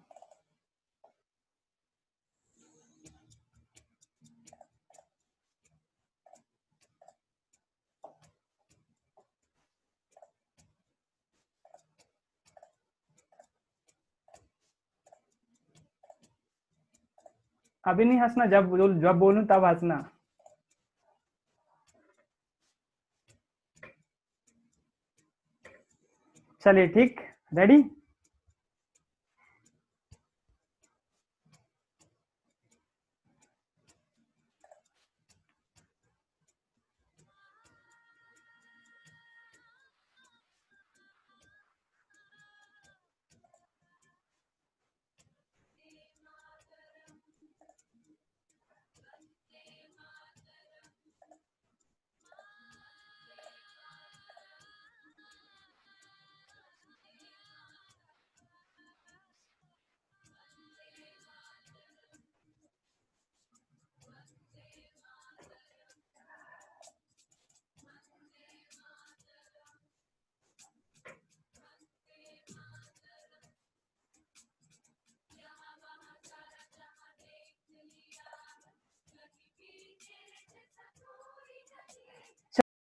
अभी नहीं हंसना, जब बोलूं तब हंसना। चलिए ठीक, रेडी।